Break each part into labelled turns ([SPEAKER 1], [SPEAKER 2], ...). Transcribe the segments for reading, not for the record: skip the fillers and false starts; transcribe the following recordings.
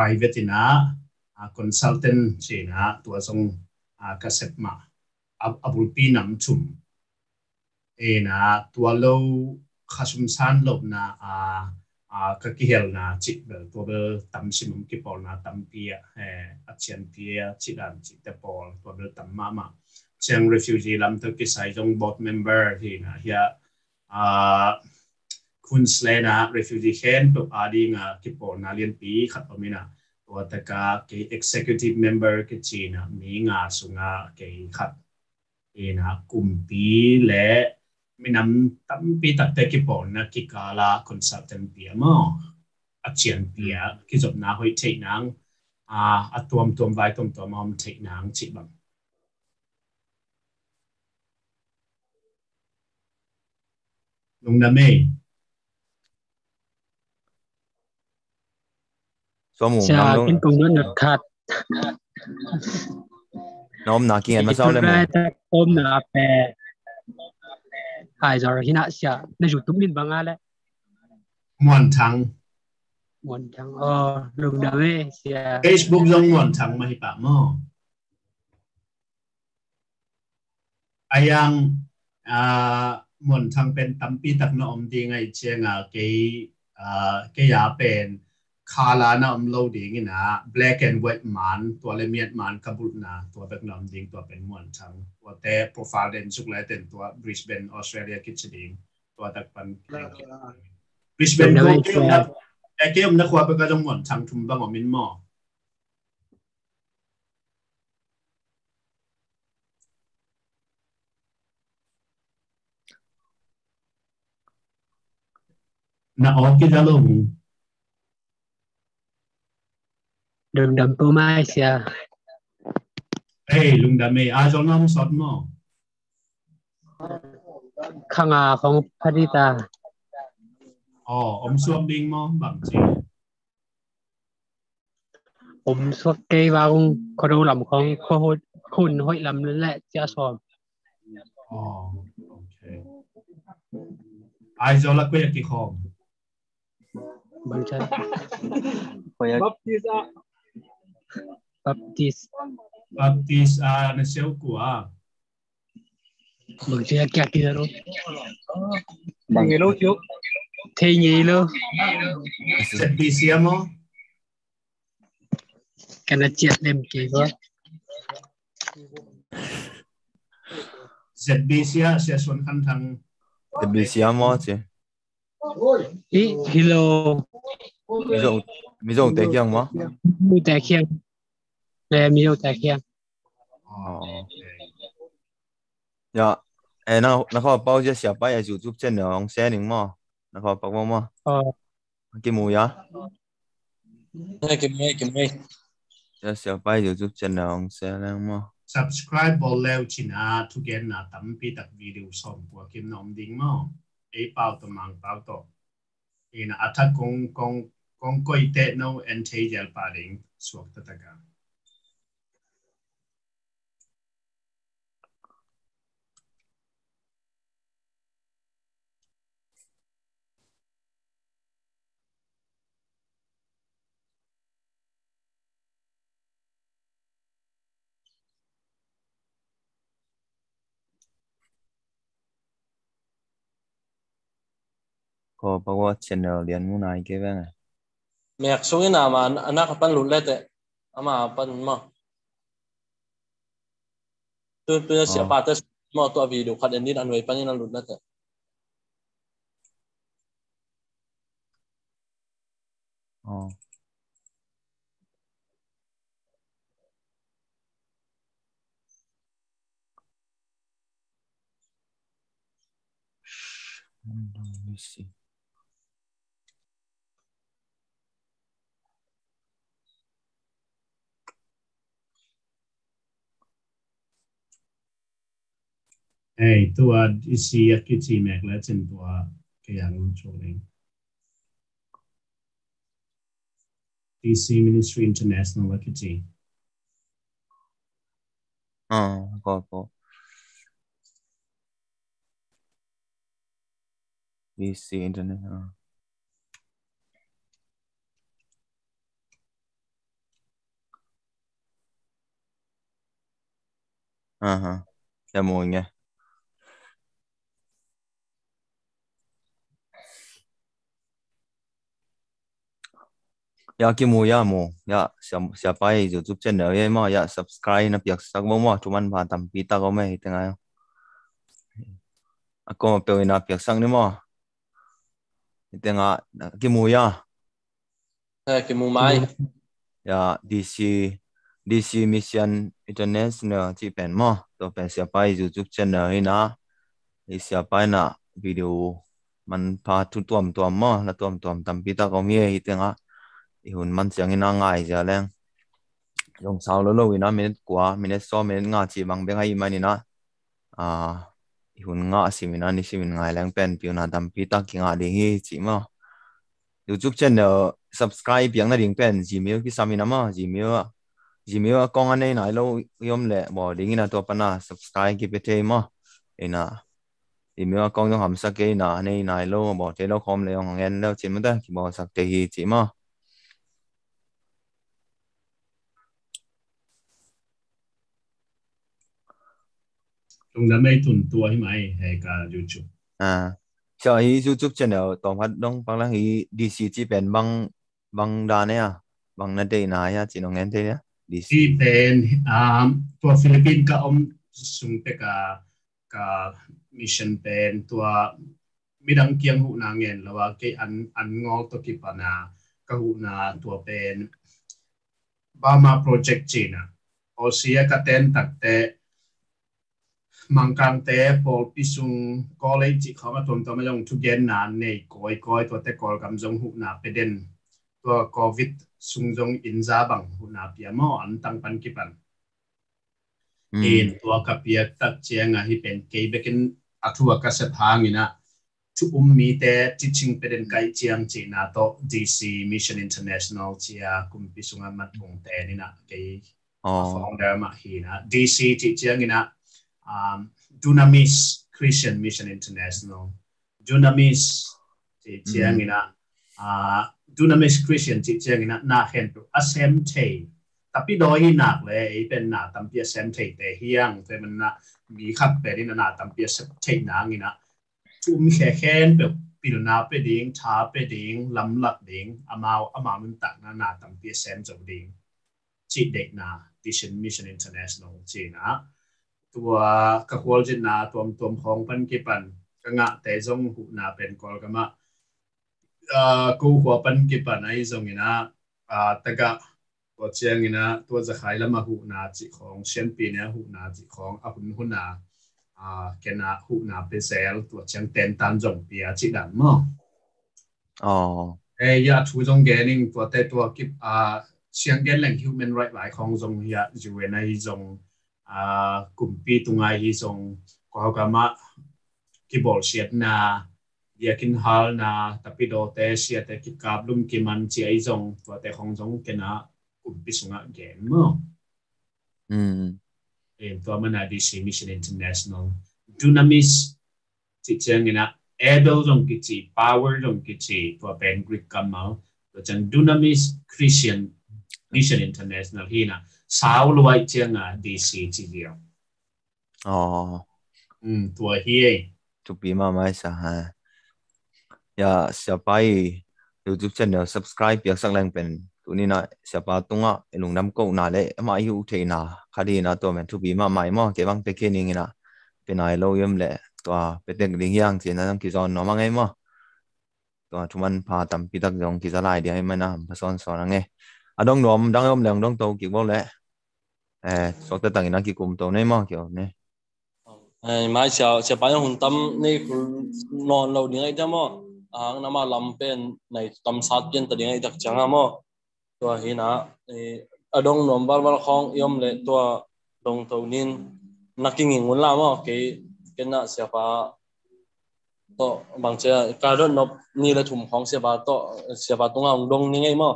[SPEAKER 1] private ina consultant china tua song kaset ma abul pinam chum ena tua lo khasum san lo na ka kihel na chik bel tua bel tam simum ki pol na tam pia achian pia chidan chik te pol tua bel tam mama chang refugee lam to ki sai jong board member hi na yaคุณสเลนะ refugee เคนตัวอาดีงาคิปอนนาเลียนปีขัดปมินะตัวตะกาเก executive member กิจีนะมีงาสุงาเกขัดนะกลุ่มปีและมีนำตั้มปีตัดแต่คิปอนนะกิกาลา consultant ปีมั้งอาเจียนปีกิจบนาหอยเทนังตัวไว้ตัวมอมเทนังจิบังลุงดาเม
[SPEAKER 2] Sa kin kung nun nagkat.
[SPEAKER 3] Nom na kian masao le mo.
[SPEAKER 2] Om na pe. Hai giờ hina sia na YouTube din bangale.
[SPEAKER 1] Muan thang
[SPEAKER 2] lùng đam mê sia.
[SPEAKER 1] Facebook dong muan thang ma hi pa mo. Ayang muan thang pen tampi tak na om di ngai chenga ke ya pen kala na lo ding ina black and white man tua le miat man kabul na tua bek nom ding tua pen muan thang tua te profile den suk lai ten tua Brisbane Australia kitching tua tak pan Brisbane ko ke om na khwa pe ka jong muan thang thum bang om min mo na ok ki jalo
[SPEAKER 2] Đừng đâm po mai sia.
[SPEAKER 1] Hey lung da me a jong nam sot mo
[SPEAKER 2] Khanga khong Pharita.
[SPEAKER 1] Om suam ding mo bang chi
[SPEAKER 2] Om suốt cây vào có đâu làm không có khôn hội làm lệ chia sòm.
[SPEAKER 1] Okay ai jo la kwe ki khom
[SPEAKER 2] Bang chan.
[SPEAKER 1] Baptist na siêu của
[SPEAKER 2] Bang chan kya ki ro.
[SPEAKER 4] Bằng nghề lô thiếu.
[SPEAKER 2] Thế nhỉ lo.
[SPEAKER 1] ZBC mo
[SPEAKER 2] Cái nó chết đem kì quá.
[SPEAKER 1] ZBC sẽ xuân khăn thằng
[SPEAKER 3] ZBC mo chứ.
[SPEAKER 2] Hello.
[SPEAKER 3] Mi dong te kyang mo.
[SPEAKER 2] Mi te kyang. Nè mi dong te kyang.
[SPEAKER 3] Ya, na kho bao je sia pai YouTube channel ong sharing mo. Na kho pak mo. Ki mu ya.
[SPEAKER 4] Kim mây.
[SPEAKER 3] Ya sia pai YouTube channel ong sharing mo.
[SPEAKER 1] Subscribe bol leo china to get na tampi tak video som của kim nom ding mo. Ei pao to mang pao to. Ina attack kong koi te no and te gel padding suak tataga.
[SPEAKER 3] Ko bawa channel lian mu nai ke ba.
[SPEAKER 4] Mẹ số cái nào mà anak kapan lulus teh, ama kapan mo. Tu siapa tes mo tu video kad endin anway panin na lulus teh.
[SPEAKER 3] Let me see.
[SPEAKER 1] Hey, tua isi akiti mek la chen tua kaya lu choling. DC Ministry International akiti.
[SPEAKER 3] Ko. DC International. ya mùi nghe ya ki mùi ya mù ya siapa YouTube channel ya mo ya subscribe na piak sak mo cuman ba tam pita ko me tengah ako pe na piak sang ni mo tengah ki mùi ya
[SPEAKER 4] cái mù mai
[SPEAKER 3] ya DC Mission International chỉ pen mo to pen siapa YouTube channel ina siapa na video man pa tu tuam mo na tuam tam pita ko mi tengah ihun man siang ina ngai ja leng yong sao lo ina minute kwa minute so minute nga chi bang beng ai mani na ihun nga simina ni simin ngai leng pen piu na dam pi ta ki nga ding hi chi mo YouTube channel subscribe yang na ding pen Gmail ki samina ma Gmail kong anei nai lo yom le bo ding ina to pana subscribe ki pe te mo ina Gmail kong yong ham sa ke na nei nai lo bo te lo khom le yong ngen lo chin mo da ki bo sak te hi chi mo
[SPEAKER 1] ตรงนั้นไม่ตุนตัวให้ไหมให้กับ YouTube
[SPEAKER 3] cho hi YouTube channel tổng hoạt động bằng là hi DC chỉ bên bằng đa này bằng là đây này chỉ nó nghe thế nhá DC
[SPEAKER 1] ที่เป็นตัวฟิลิปปินส์ก็ส่งไปกับมิชชั่นเป็นตัวมิดังเกียงหูนางเงินแล้วว่าเกอันงอตัวกิปนาก็หูนาตัวเป็นบามาโปรเจกต์จีน่ะโอเซียก็เต้นตัดแต่มังกังเตะพอพิสุงก็เลยจิเขามาตัวมาลงทุกเย็นนานในก้อยตัวแต่กอลกำจงหูนาเป็นเด่นตัวโควิดสุงจงอินซาบังหูนาเปียมออันตั้งปันกิปันตัวกับเปียตัดเจียงที่เป็นเกย์เบกินอัตวกัสพางินะทุกมีแต่ที่จริงเป็นไกด์เจียงจีน่าโต DC Mission International เจียกุมพิสุงมาตรงแต่นี่นะเกย์ฟองเดอร์มาฮีนะ DC ที่เจียงนี่นะ Dunamis Christian Mission International Dunamis ที่เจียงนี่นะ Dunamis Christian ที่เจียงนี่นะน่าเห็นตัว Assembly tapi doi nak leเป็นน่าตั้มเปีย Assembly แต่เฮียงแต่มันน่ะมีขับไปนี่น่าตั้มเปีย Assembly นางนี่นะทุ่มแค่แค่แบบปีนนาไปดิ้งท้าไปดิ้งลำหลักดิ้งอามามันตักน่าตั้มเปีย Assembly ดิ้งจีเด็กน่ะ Mission International จีนะตัวกระหัวจินนาตัวของพันกิปันกงะแต่จงหูนาเป็นกอลกะมะกูหัวพันกิปันไอ้จงนี่นะแต่กะตัวเชียงนี่นะตัวจะขายแล้วมาหูนาจิของเชียนปีเนี่ยหูนาจิของหุ่นนาแกนาหูนาเป็นเซลตัวเชียงเต็นตันจงเปียจิดันมั้งยาทูจงแกนิ่งตัวแต่ตัวกิบเชียงแกนแหล่ง human right หลายของจงยาอยู่ในจงกลุ่มปีตุงไงที่ส่งก็กำมากีบอลเชียดนาเดียกินฮัลนาแต่ปีโดเตเชียแต่กิบกับลุมกิมันเจียส่งตัวแต่ของส่งกันนะกลุ่มปีส่งเกมมั้งตัวมันอะ DC Mission International Dunamis ที่เชียงนะ Able ส่งกิจ Power ส่งกิจตัวเป็นกริกกัมมาตัวจัง Dunamis Christian Mission International ที่นะสาวรวยเจียงDC ทีเดียวตัวเฮีย
[SPEAKER 3] ทุกปีมาไม่สหายอย่าเสียไป YouTube channel subscribe อยากสักแรงเป็นตัวนี้นะเสียไปตรงลุงน้ำกู้น่าเลยมาอยู่ที่น่ะคดีนะตัวมันทุกปีมาใหม่มั่งเก็บบังไปแค่นี้นะเป็นนายเราเยี่ยมเลยตัวเป็นเด็กเลี้ยงย่างเจียนะต้องกิจอนน้องมั่งไงมั่งตัวทุกมันพาตามปีตักยองกิจอะไรเดี๋ยวให้มันนะมาสอนไงดองน้อมดังยอมแรงดองโตกี่บ่เลยสอกแต่ต่างกันกี่กลุ่มตัวนี้มั้งเกี่ยวเนี่ย
[SPEAKER 4] ไม่เสียไปยังหุ่นตั้มนี่นอนเราเดี๋ยวไอ้เจ้ามั่งน้ำมาลำเป็นในตั้มสัตว์ยันแต่เดี๋ยวไอ้ดักจังมั่งตัวหินะดองน้อมบาร์ของยอมเลยตัวดองตัวนี้นักกินหุ่นละมั่งเกี่ยน่ะเสียไปตัวบางเจ้าการรถนบนี่เลยถุงของเสียไปตัวเสียไปตรงนั้นดองนี่ไงมั่ง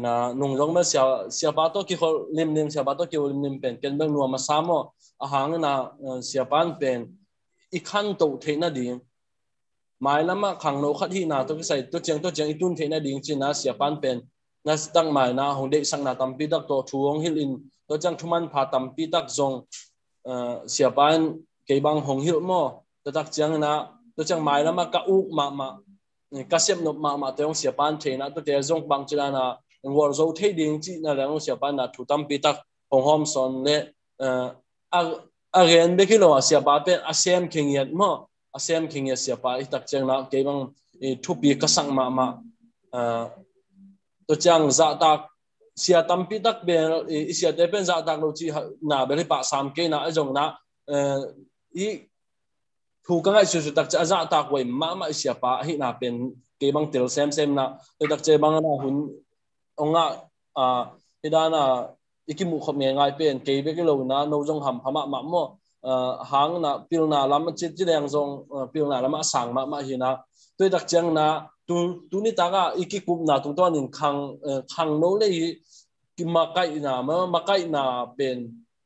[SPEAKER 4] นะนุ่งจงไม่เสียบาตัวกี่คนลิมเสียบาตัวกี่คนลิมเป็นกันเบื้องนัวมาซ้ำอาหารนะเสียบ้านเป็นอีกขั้นตัวเทน่าดีหมายแล้วมาขังโลกที่นาตัวใส่ตัวเจียงอีตุนเทน่าดีจริงนะเสียบ้านเป็นนะตั้งหมายนะของเด็กสังนาตัมปีตักตัวทวงฮิลินตัวจังทุมันพาตัมปีตักจง siapa cái bang hong hil mo tak chang na to chang mai lama ka u ma ka sep no ma teong siapa the na to te zong bang chila na ngor zo the ding chi na lang siapa na thutam pi tak hong hom son le again bekilo siapa pe asem kingyat mo asem kingyat siapa tak chang na ke bang thupi ka sang ma to chang za tak sia tampi tak be sia te pen za tak lo chi na be pa sam ke na ajong na i thu ka ngai su tak cha za tak wei ma sia pa hi na pen ke bang tel sem na to tak che bang na hun onga hidana ikimu khom ngai pen ke be ke lo na no jong ham phama ma mo hang na pil na lam chi chi leng jong pil na lam sang ma hi na to tak chang na tu ni ta ga ikikup na tu to nin khang no le ki makai na pen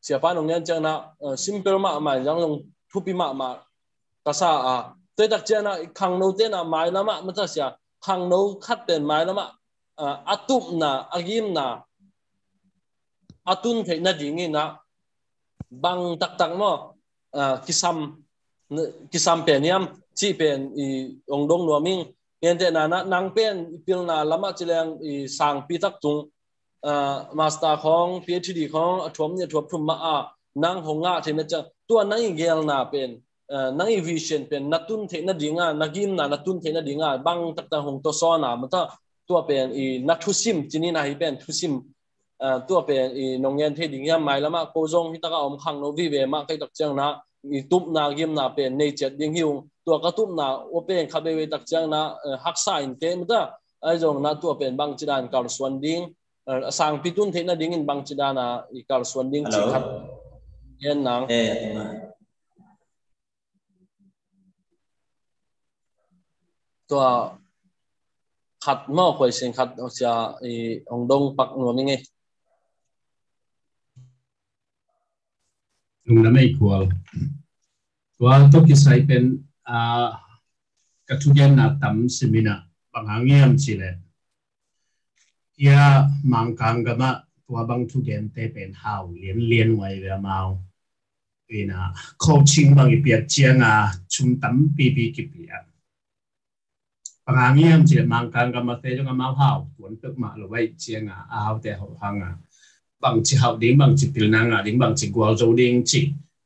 [SPEAKER 4] siapa nong yan chang na simple ma yang long thupi ma kasa te tak chang na khang no te na mai lama ma ta sia khang no khat pen mai lama atup na agim na atun the na ding na bang tak mo kisam pen yam chi pen i ong dong no ming yen te na nang pen pil na lama chilang i sang pi tak tung master khong PhD khong athom ne thop thum ma nang honga the na cha tu nang gel na pen nang vision pen natun the na dinga nagim na natun the na dinga bang tak ta hong to so na ma ta tu pen i nathusim chini na hi pen thusim tu pen i nongyen the ding ya mai lama ko jong hi ta ka om khang no vi ve ma kai tak chang na i tup na gim na pen nei chet ding hiu tu ka tup na o pen kha be we tak chang na haksa in te ma ta ai jong na tu pen bang chidan kal swan ding sang pitun the na ding in bang chidana i kal swan ding chi khat yen nang to khat mo khoi sing khat sia i ong dong pak no mi nge
[SPEAKER 1] lung na mai kwal to to ki sai pen ka thu gen na tam semina pangangiam chile ya mangkang gama tua bang thu gen te pen hau lien wai ve mau ina coaching bang i piak chianga chum tam pi ki pia pangangiam chile mangkang gama te jong mau hau tuan tuk ma lo wai chianga au te ho hanga bang chi hau ding bang chi pil nanga ding bang chi gwal zo ding chi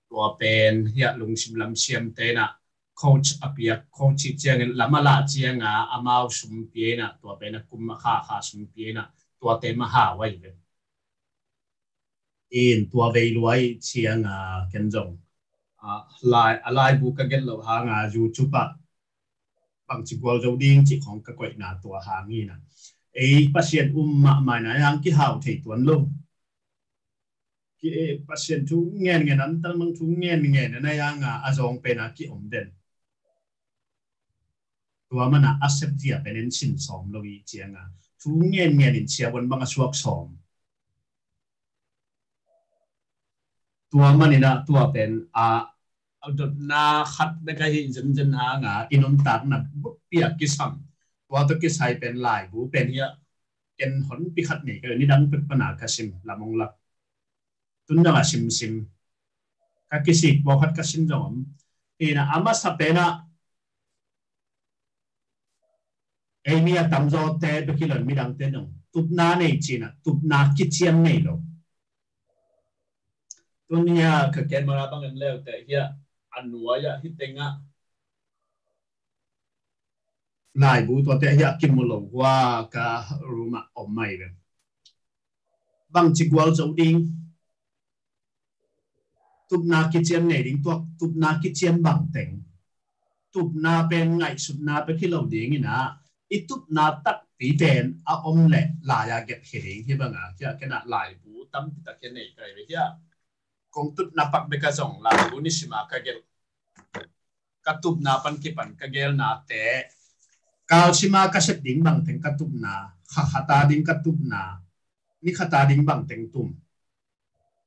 [SPEAKER 1] tua pen ya lung sim lam siam te na coach apia coach chiang lama la chianga amau sum pie na tua pen kum kha sum pie na tua te ma ha wai ve in tua vei luai chianga ken jong lai bu ka get lo hanga youtube bang chi gwal zo ding chi khong ka koi na tua ha ngi na pasien ma mai na yang ki hau thei tuan lo ki pasien thu ngen an tal mang thu ngen na yang azong pe na ki om den tua mana accept dia penen sin som lo i chianga thu ngen in chia wan bang suak som tua manina tua pen dot na khat be ka hi jen anga inom tak na pia kisam tua to ki sai pen lai bu pen ya ken hon pi khat ni ka ni dang pe pana ka sim lamong lak tun na sim ka kisi bo khat ka sim jom ina ama sa pena emia tamzo te be kilon mi dang te no tup na nei china tup na ki chiam nei lo tunia ka ken mara bang en leo te ya anua ya hitenga lai bu to te ya kimulo wa ka ruma omai be bang chi gwal zo ding tup na ki chiam nei ding to tup na ki chiam bang teng tup na pen ngai sup na pe kilo ding ina itup na tak pi ten a om le la ya get hering hi banga ya kena lai bu tam ta ken nei kai be ya kong tut na pak be ka zong la bu ni sima ka gel katup na pan ki pan ka gel na te kal sima ka set ding bang teng katup na khata ding katup na ni khata ding bang teng tum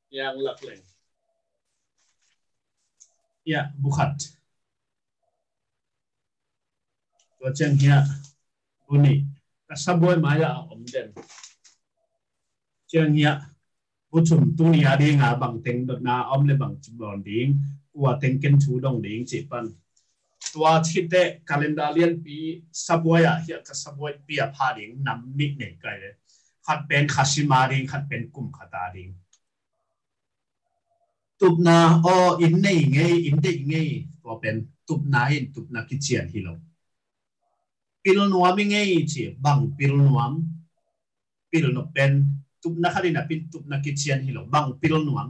[SPEAKER 1] yang lak leng ya bukhat to chen hia uni ka saboy maya om den chen hia chum tu ni adi nga bang teng dot na om le bang chibon ding kwa teng ken chu dong ding chi pan tua chite calendarian pi sabwaya hi ka sabwai pi a pha ding nam mi ne kai le khat pen khashima ding khat pen kum khata ding tup na o in nei ngei in dei ngei to pen tup na in tup na ki chian hi lo pil nuam ngei chi bang pil nuam pil no pen tup na khari na pin tup na ki chian hi lo bang pil nuam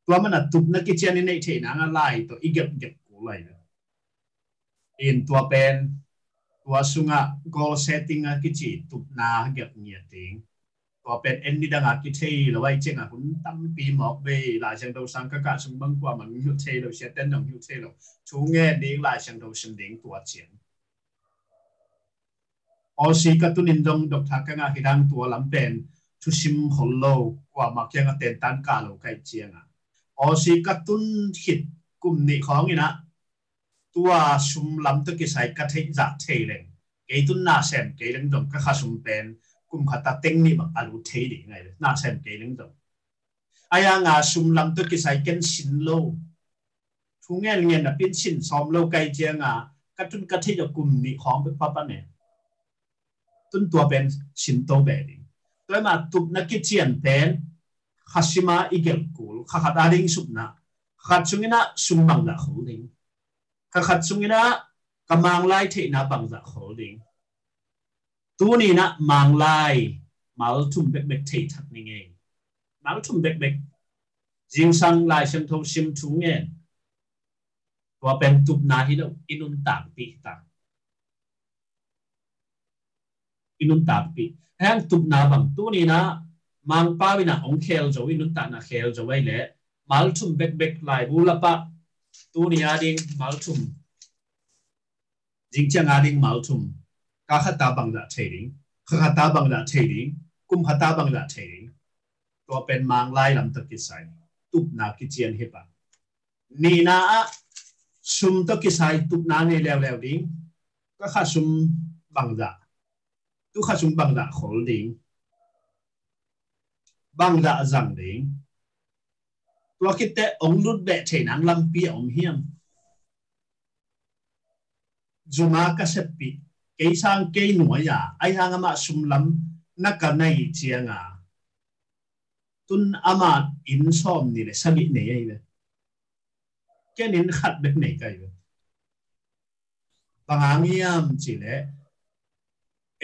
[SPEAKER 1] tua mana tup na ki chian nei the na nga lai to igep gep ko lai in tua pen tua sunga goal setting a ki chi tup na gep nia ting tua pen en ni da nga ki thei lo wai chenga kun tam pi mok ve la chang do sang ka sung bang kwa mang hu thei lo sia ten nong hu thei lo chu nge ding la chang do sim ding tua chian o si ka tu nin dong dok tha ka nga hidang tua lam pen thu sim hol lo kwa ma kyang a ten tan ka lo kai chianga o si ka tun hit kum ni khong ina tua sum lam to ki sai ka thei za thei leng ke tun na sem ke leng dong ka kha sum pen kum khata teng ni bang alu thei di ngai na sem ke leng dong aya nga sum lam to ki sai ken sin lo thu ngen ngen na pin sin som lo kai chianga ka tun ka thei jo kum ni khong pe pa pa ne tun tua pen sin to be di toy ma tup na ki chian pen khashima igel kul kha da ding sup na khat sungina sumbang da holding khat sungina kamang lai the na bang da holding tu ni na mang lai mal thum bek bek thei thak ni nge mal thum bek bek jing sang lai sang tho sim thu nge wa pen tup na hi lo inun tak pi ta inun tak pi hang tup na bang tu ni na mang pa bina ong khel zo inun ta na khel zo wai le mal thum bek bek lai bu la pa tu ni ading mal thum jing chang ading mal thum ka khata bang da trading khata bang da trading kum khata bang da trading to pen mang lai lam ta ki sai tup na ki chian he pa ni na sum to ki sai tup na ne lew lew ding ka kha sum bang da tu kha sum bang da holding bang da zang ding tua kite ong lut be the nang lam pi ong hiam zuma ka sepi ke sang ke nuai ya ai hang ama sum lam na ka nai chianga tun ama in som ni le sagi ne ai le kenin khat bek nei kai le pangangiam chi le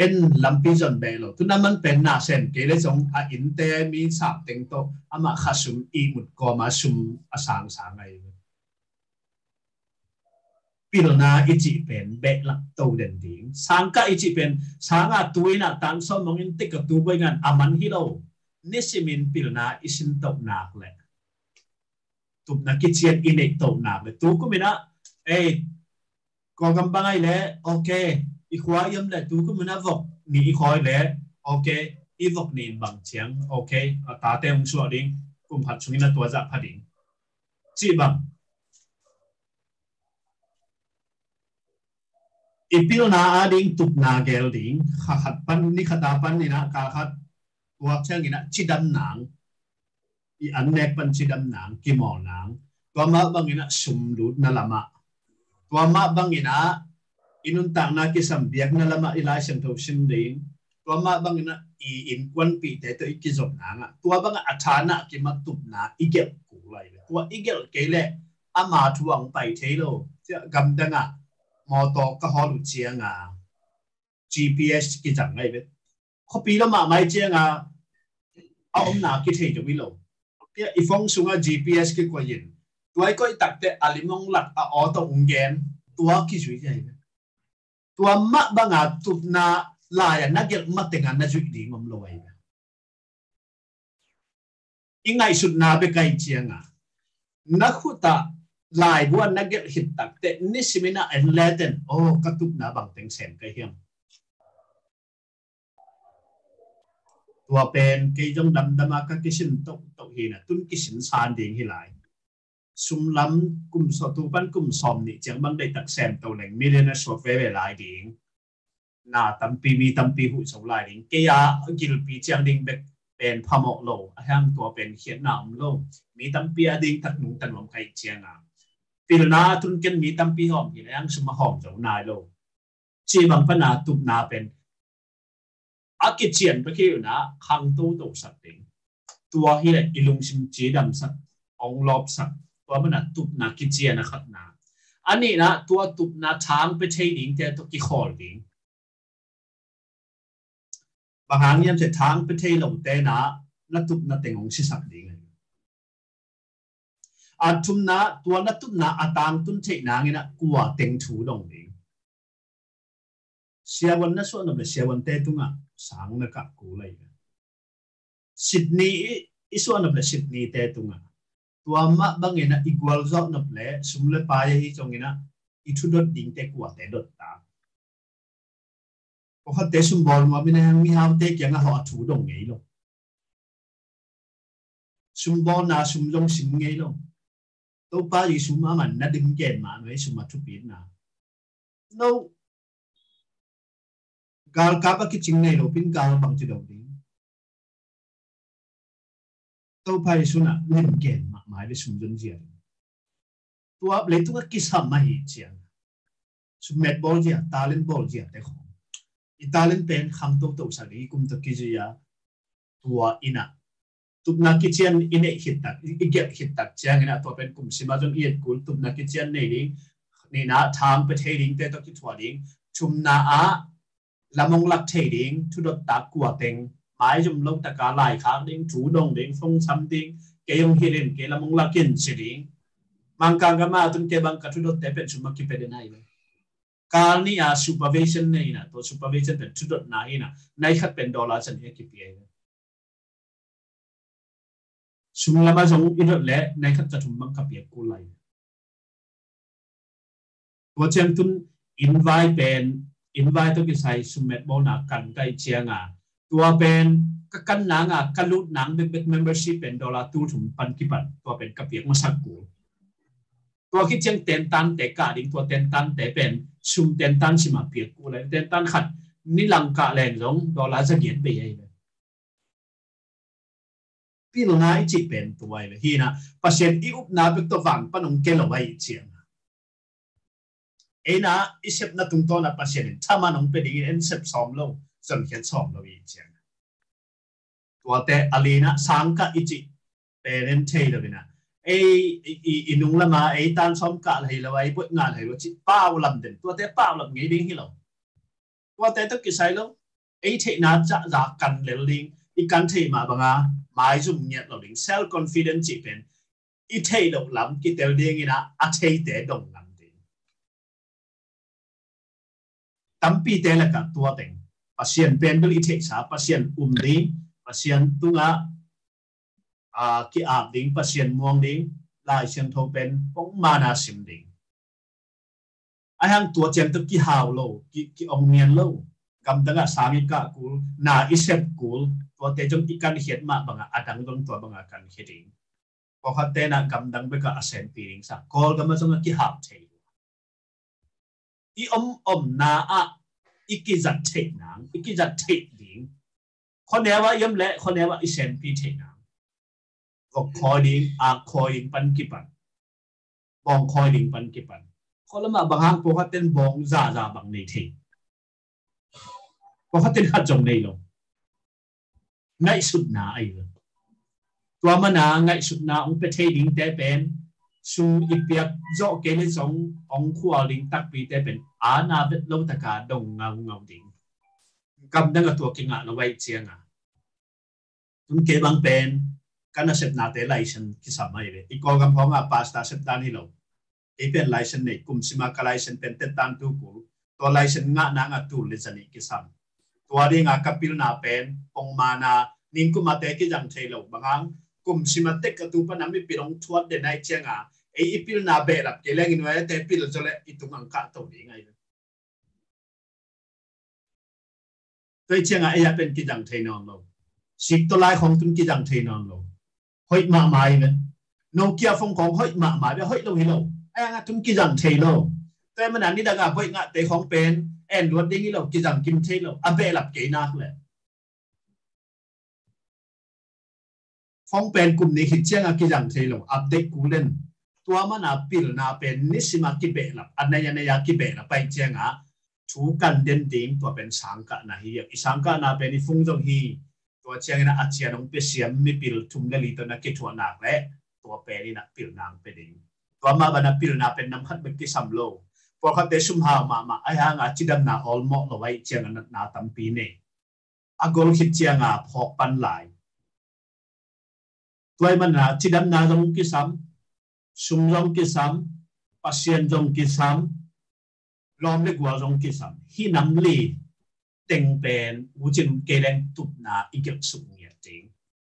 [SPEAKER 1] en lampi jon be lo tun man pen na sen ke le jong a in te mi sap teng to ama khasum i mut ko ma sum asang sang ai pilna ichi pen be lak to den ding sang ka ichi pen sanga tuina tan so mong in tik tu boi ngan aman hi lo nisimin pilna isin to nak le tup na kichian inek to nak le tu ko mina ko gambang ai le okay i khwa yam le tu ko mina vok ni i khoi le okay i vok ni bang chiang okay ta te ung su ding kum phat chungina to za phading chi bang ipil na ading tup na gel ding khat pan ni khata pan ni na ka khat wa chang ina chidam nang i annek pan chidam nang ki mo nang to ma bang ina sum lut na lama to ma bang ina inun ta na ki sam biak na lama ila sang tho sim ding to ma bang ina i in kwan pi te to ki zop na to bang athana ki ma tup na i gel ku lai to i gel ke le ama thuang pai the lo gam danga mô tô có họ lụt chiang GPS cái chẳng này biết có bị nó mà mai chiang ông nào cái thế cho biết lâu cái phong sung GPS cái quan điểm tôi có tập để alimong lắc ở tàu ung gen tôi cái gì vậy tôi mắc bang tụt na lại na cái mất tiếng na chuyện gì ngom lâu vậy in ngày sụt na bị cái chiang na khu ta lại buat nugget hit tak te ni simina en leten katup na bang teng sen ka hiam tua pen ke jong dam dama ka kisin tok tok hi na tun kisin san ding hi lai sum lam kum so tu pan kum som ni chang bang dai tak sen to leng million so ve ve lai ding na tampi mi tampi hu so lai ding ke ya gil pi chiang ding bek pen phamok lo a hang to pen khiat na lo mi tampi a ding tak nung tan lom kai chiang a pil na tun ken mi tampi hom hi yang suma hom zo nai lo chi bang pa na tup na pen a ki chian pa ki na khang to to sat ding tua hi le ilung sim chi dam sat ong lop sat tua man na tup na ki chian na khat na ani na tua tup na thang pe thei ding te to ki khol ding bang hang yam se thang pe thei lo te na tup na tengong si sak ding a tum na tua na tup na atang tun thei na ngina kwa teng thu dong ding siawan na so na be siawan te tunga sang na ka ku lai Sydney iso na be Sydney te tunga tua ma bangena igual zo na ple sumle pa hi chongina ithu dot ding te kwa te dot ta ko ha te sum bol ma bina mi ha te kyang ha thu dong ngei lo sum bol na sum long sim ngei lo to pa yi sum ma man na ding gen ma noi sum ma thu pin na no gal ka ba ki ching nei lo pin gal bang chi dong ding to pa yi suna len gen ma mai le sum jong jia tua le tu ki sam ma hi chiang sum met bol jia talent bol jia te khong Italian pen kham to sa ri kum to ki ya tua ina tup na ki chian ine hit tak i get hit tak chiang ina to pen kum sima jong iet kul tup na ki chian nei ding ni na thang pe thei ding te to ki thwa ding chum na a lamong lak thei ding thu dot ta kwa teng mai jum lok ta ka lai khang ding chu dong ding phong sam ding ke yong hirin ke lamong lak kin chi ding mang kang ga ma tun ke bang ka thu dot te pen chum ma ki pe de nai kal ni a supervision nei na to supervision pen thu dot na ina nai khat pen dollar chan e ki pi sum lama jong i dot le nai khat cha thum mang ka pi ku lai to chen tun invite to ki sai sumet bo na kan kai chianga tua pen ka kan na nga kalut nang be membership pen dollar tu thum pan ki pan to pen ka pi ma sak kuตัวคิดเช่นเต็นตันแต่กาดิ่งตัวเต็นตันแต่เป็นซุ่มเต็นตันสิมาเปียกกูเลยเต็นตันขัดนี่ลังกะแรงสงดอลลาร์จะเกียนไปยังไงพี่หลวงนายจีเป็นตัวไอ้ที่นะประเทศอีอุปนาเป็นตัวฝังปนงเกลเอาไว้เชียงไอ้นะอีเซปนัดตรงตัวนะประเทศถ้ามันงเป็นอย่างนี้เอ็นเซปซ้อมโลจนเขียนซ้อมเราอีเชียงตัวแต่อะไรนะสังกัดอีจีเป็นเทย์เลยนะไอ้นุ่งละมาไอ้ตานซ้อมกะเลยละไว้พวกงานเลยว่าจิป้าวลำเด่นตัวแต่ป้าวลำไงดิ้งที่เราตัวแต่ต้องกิจใส่แล้วไอ้เทน่าจะจากกันเลยดิ้งอีกันเทมาบังอ่ะหมายจุ่มเนี่ยเราดิ้ง self confidence จีเป็นอีเทเราลำกิจเดียวดิ้งนี่นะอาเทแต่ดงลำดิ้งตั้มปีแต่ละกับตัวเต็งปัสเซียนเป็นด้วยอีเทสาปัสเซียนดิ้งปัสเซียนตัวki ap ding pasien muang ding lai sian tho pen pong mana sim ding ai hang tua chen to ki haw lo ki ong mian lo gam danga sangi ka kul na isep kul to te jong ikan hiet ma banga adang dong to banga kan heding ko khatte na gam dang be ka asen piring sa kol gam jong ki hap thei i na a ikizat thei nang ikizat thei ding khonewa yam le khonewa isen pi thei nangก็คอยดิ้งคอยดิ้งปันกี่ปันบองคอยดิ้งปันกี่ปันคนละมาบางครั้งพวกเขาเต้นบองจ่าบางในทีพวกเขาเต้นขัดจงในลงง่ายสุดหนาไอ้เลยตัวมันหนาง่ายสุดหนาองค์ประเทศดิ้งแต่เป็นซูอีเปียกโจเกลิสององขั้วดิ้งตักปีแต่เป็นนาเวทโลตกาดงเงาดิ้งกำดังกับตัวกิงเราไว้เชียงตุ้งเก็บบางเป็นกันเสพนาเตไลเซนที่สมัยเลยอีกองกำพองอาปาสตาเสพตานี่เราเป็นไลเซนเนี่ยกลุ่มสิมากไลเซนเป็นเตตันตูกูตัวไลเซนงะนางตูลิจันิกิสัมตัวเรื่องกับพิลนาเป็นปงมานานิ่งกุมาเตกิจังเทโลบางกลุ่มสิมาเตกตูปนามิปิลงทวดเดนไอเชียงพิลนาเบลับเกล้งอินไว้แต่พิลจะเละอีตุงังกะตัวนี้ไงตัวเชียงเป็นกิจังเทนองเราสิตัวไลของตุนกิจังเทนองเราหอยมาหมายเลยโนเกียฟงของหอยมาหมายไปหอยเราเห็นเราไอ้งาตุ้งกิจังเทโลแต่มันอันนี้ดังอ่ะหอยงาเตะของเป็น en ruột đi lâu cái rằng kim thế lâu abe lập cái nát lệ phong pen cùng này khi chiang cái rằng thế lâu update cũ lên tua mà na pil na pen nisima ki be lập anh này ya ki be lập bay chiang chú cần đến điểm tua pen sang cả na hi sang cả na pen phong dong hi tua chiang na achia nong pe siam mi pil thum le li to na ki thua na lệ tua pen na pil nang pe ding tua ma bana pil na pen nam khat be ki sam loพอเขาเตะสุ่มหามาไอ้ห่างจิดำนาออลมอกเราไว้เจียงนาตั้มปีเนี่ยอากรคิดเจียงพอกปันหลายตัวมันนะจิดำนาจงกิซ้ำสุ่มจงกิซ้ำปัสเซียนจงกิซ้ำล้อมเล็กวัวจงกิซ้ำฮีน้ำลีเต็งเป็นวุจินเกลนตุบนาอีเก็บสุ่มเงียจริง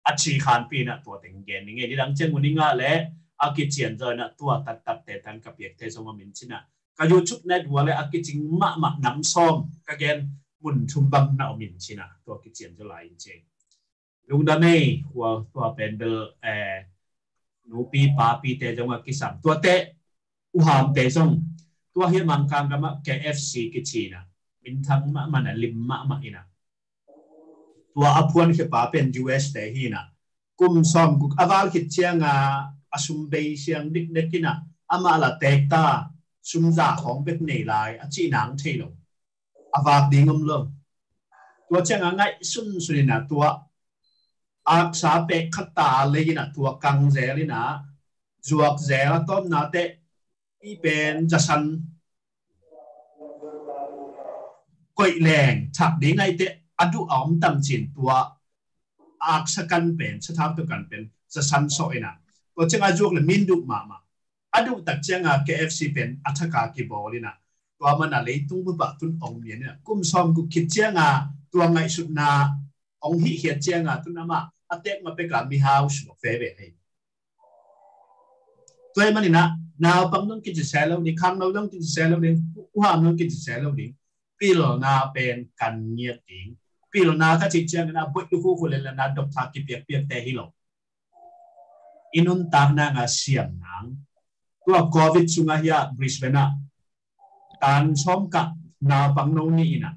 [SPEAKER 1] อัจฉริขานปีน่ะตัวเต็งเกนนี่ไงที่ดังเจียงวันนี้ง่าและอากิเจียนเจอน่ะตัวตัดแต่ทันกับเปียกเทสงมินชินะก็อยู่ชุดในหัวเลยอากิจิงมะน้ำส้มก็เกณฑ์มุนชุมบังน่าอมินชินะตัวกิจเจียนจะไหลจริงลุงดานี่หัวตัวเป็นเบลหนูปีปาปีเตจังหวะกิสัมตัวเตะอุหามเตะส่งตัวเฮียมังคังกับมะแก FC กิจีนะมินทั้งมะมันลิมมะอินะตัวอภวนเขปาเป็น US เตะฮีนะกุมซ้อมกุอาวาลกิจเชียงอาสุมเบย์เชียงดิกเด็กกินะอามาละเตกตาสุ่มจ่าของเป็นเหนื่อยลายอาชีพหนังเที่ยวอาวาดีงมเลิมตัวเจ้าง่ายสุดนะตัวอาสาเป็กขตาเลยนะตัวกังเจลินะจวกเจลต้นนาเตอีเป็นจัสันก่อยแรงฉักดีไงเตอดูอมตำจินตัวอาสกันเป็นสถานตัวกันเป็นจัสันโซเอนะตัวเจ้าจวกเลยมินดุมาอดูตักเจียงKFC เป็นอัฐกากีบอลินะตัวมันอะไรตุ้งบุบะตุ้นองเมียเนี่ยกุมซ้อมกุคิดเจียงตัวไงสุดนาองหิเขียนเจียงตุ้นน้ำมาอัตเตกมาเป็นการมีฮาวส์บอกเฟเวอร์ให้ตัวมันนี่นะนาวปังต้องกินจะแซลล์นี่ข้างเราต้องกินจะแซลล์นี่อุหามต้องกินจะแซลล์นี่ปีหลนาเป็นกันเงียบจริงปีหลนาถ้าจิตเจียงนะบุตรคู่คนเลยนะดอกทากิเปียกแต่ฮิโลอินุนตากนางเสียงนางตัวโควิดสุงายาบริสเบนาการชมกับนาปังโนนี่นะ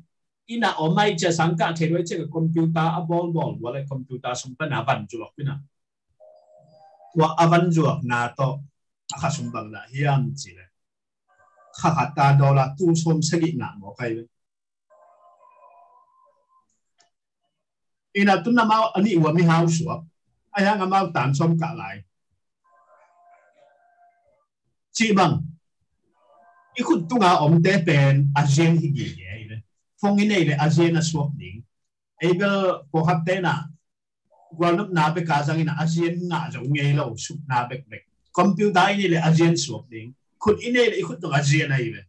[SPEAKER 1] อไม่จะสังกัดเทด้วยเจ้าคอมพิวเตอร์บอลว่าเลยคอมพิวเตอร์สมเป็นอาวันจุลกินะตัวอาวันจุลนาโตอาคาสมบังละเฮียมจีเลยข้าขัดตาดอลตู้ชมสกิหนาหมอใครเลยตุนน้ำมาอันนี้ว่ามีฮาวส์วะไอ้ยังมาตามชมกับอะไรจีบังอีคุณตุ้งอมเตเป็นอาเซียนที่กี่เลยฟงอินเอเลยอาเซียนสวบดิ้งไอ้เบลพอขับเตนะกวนนับนาไปกาจังอินอาเซียนน่าจะงเงยเราสุดนาเบกคอมพิวเตอร์นี่เลยอาเซียนสวบดิ้งคุณอินเอเลยคุณตุ้งอาเซียนอะไรเลย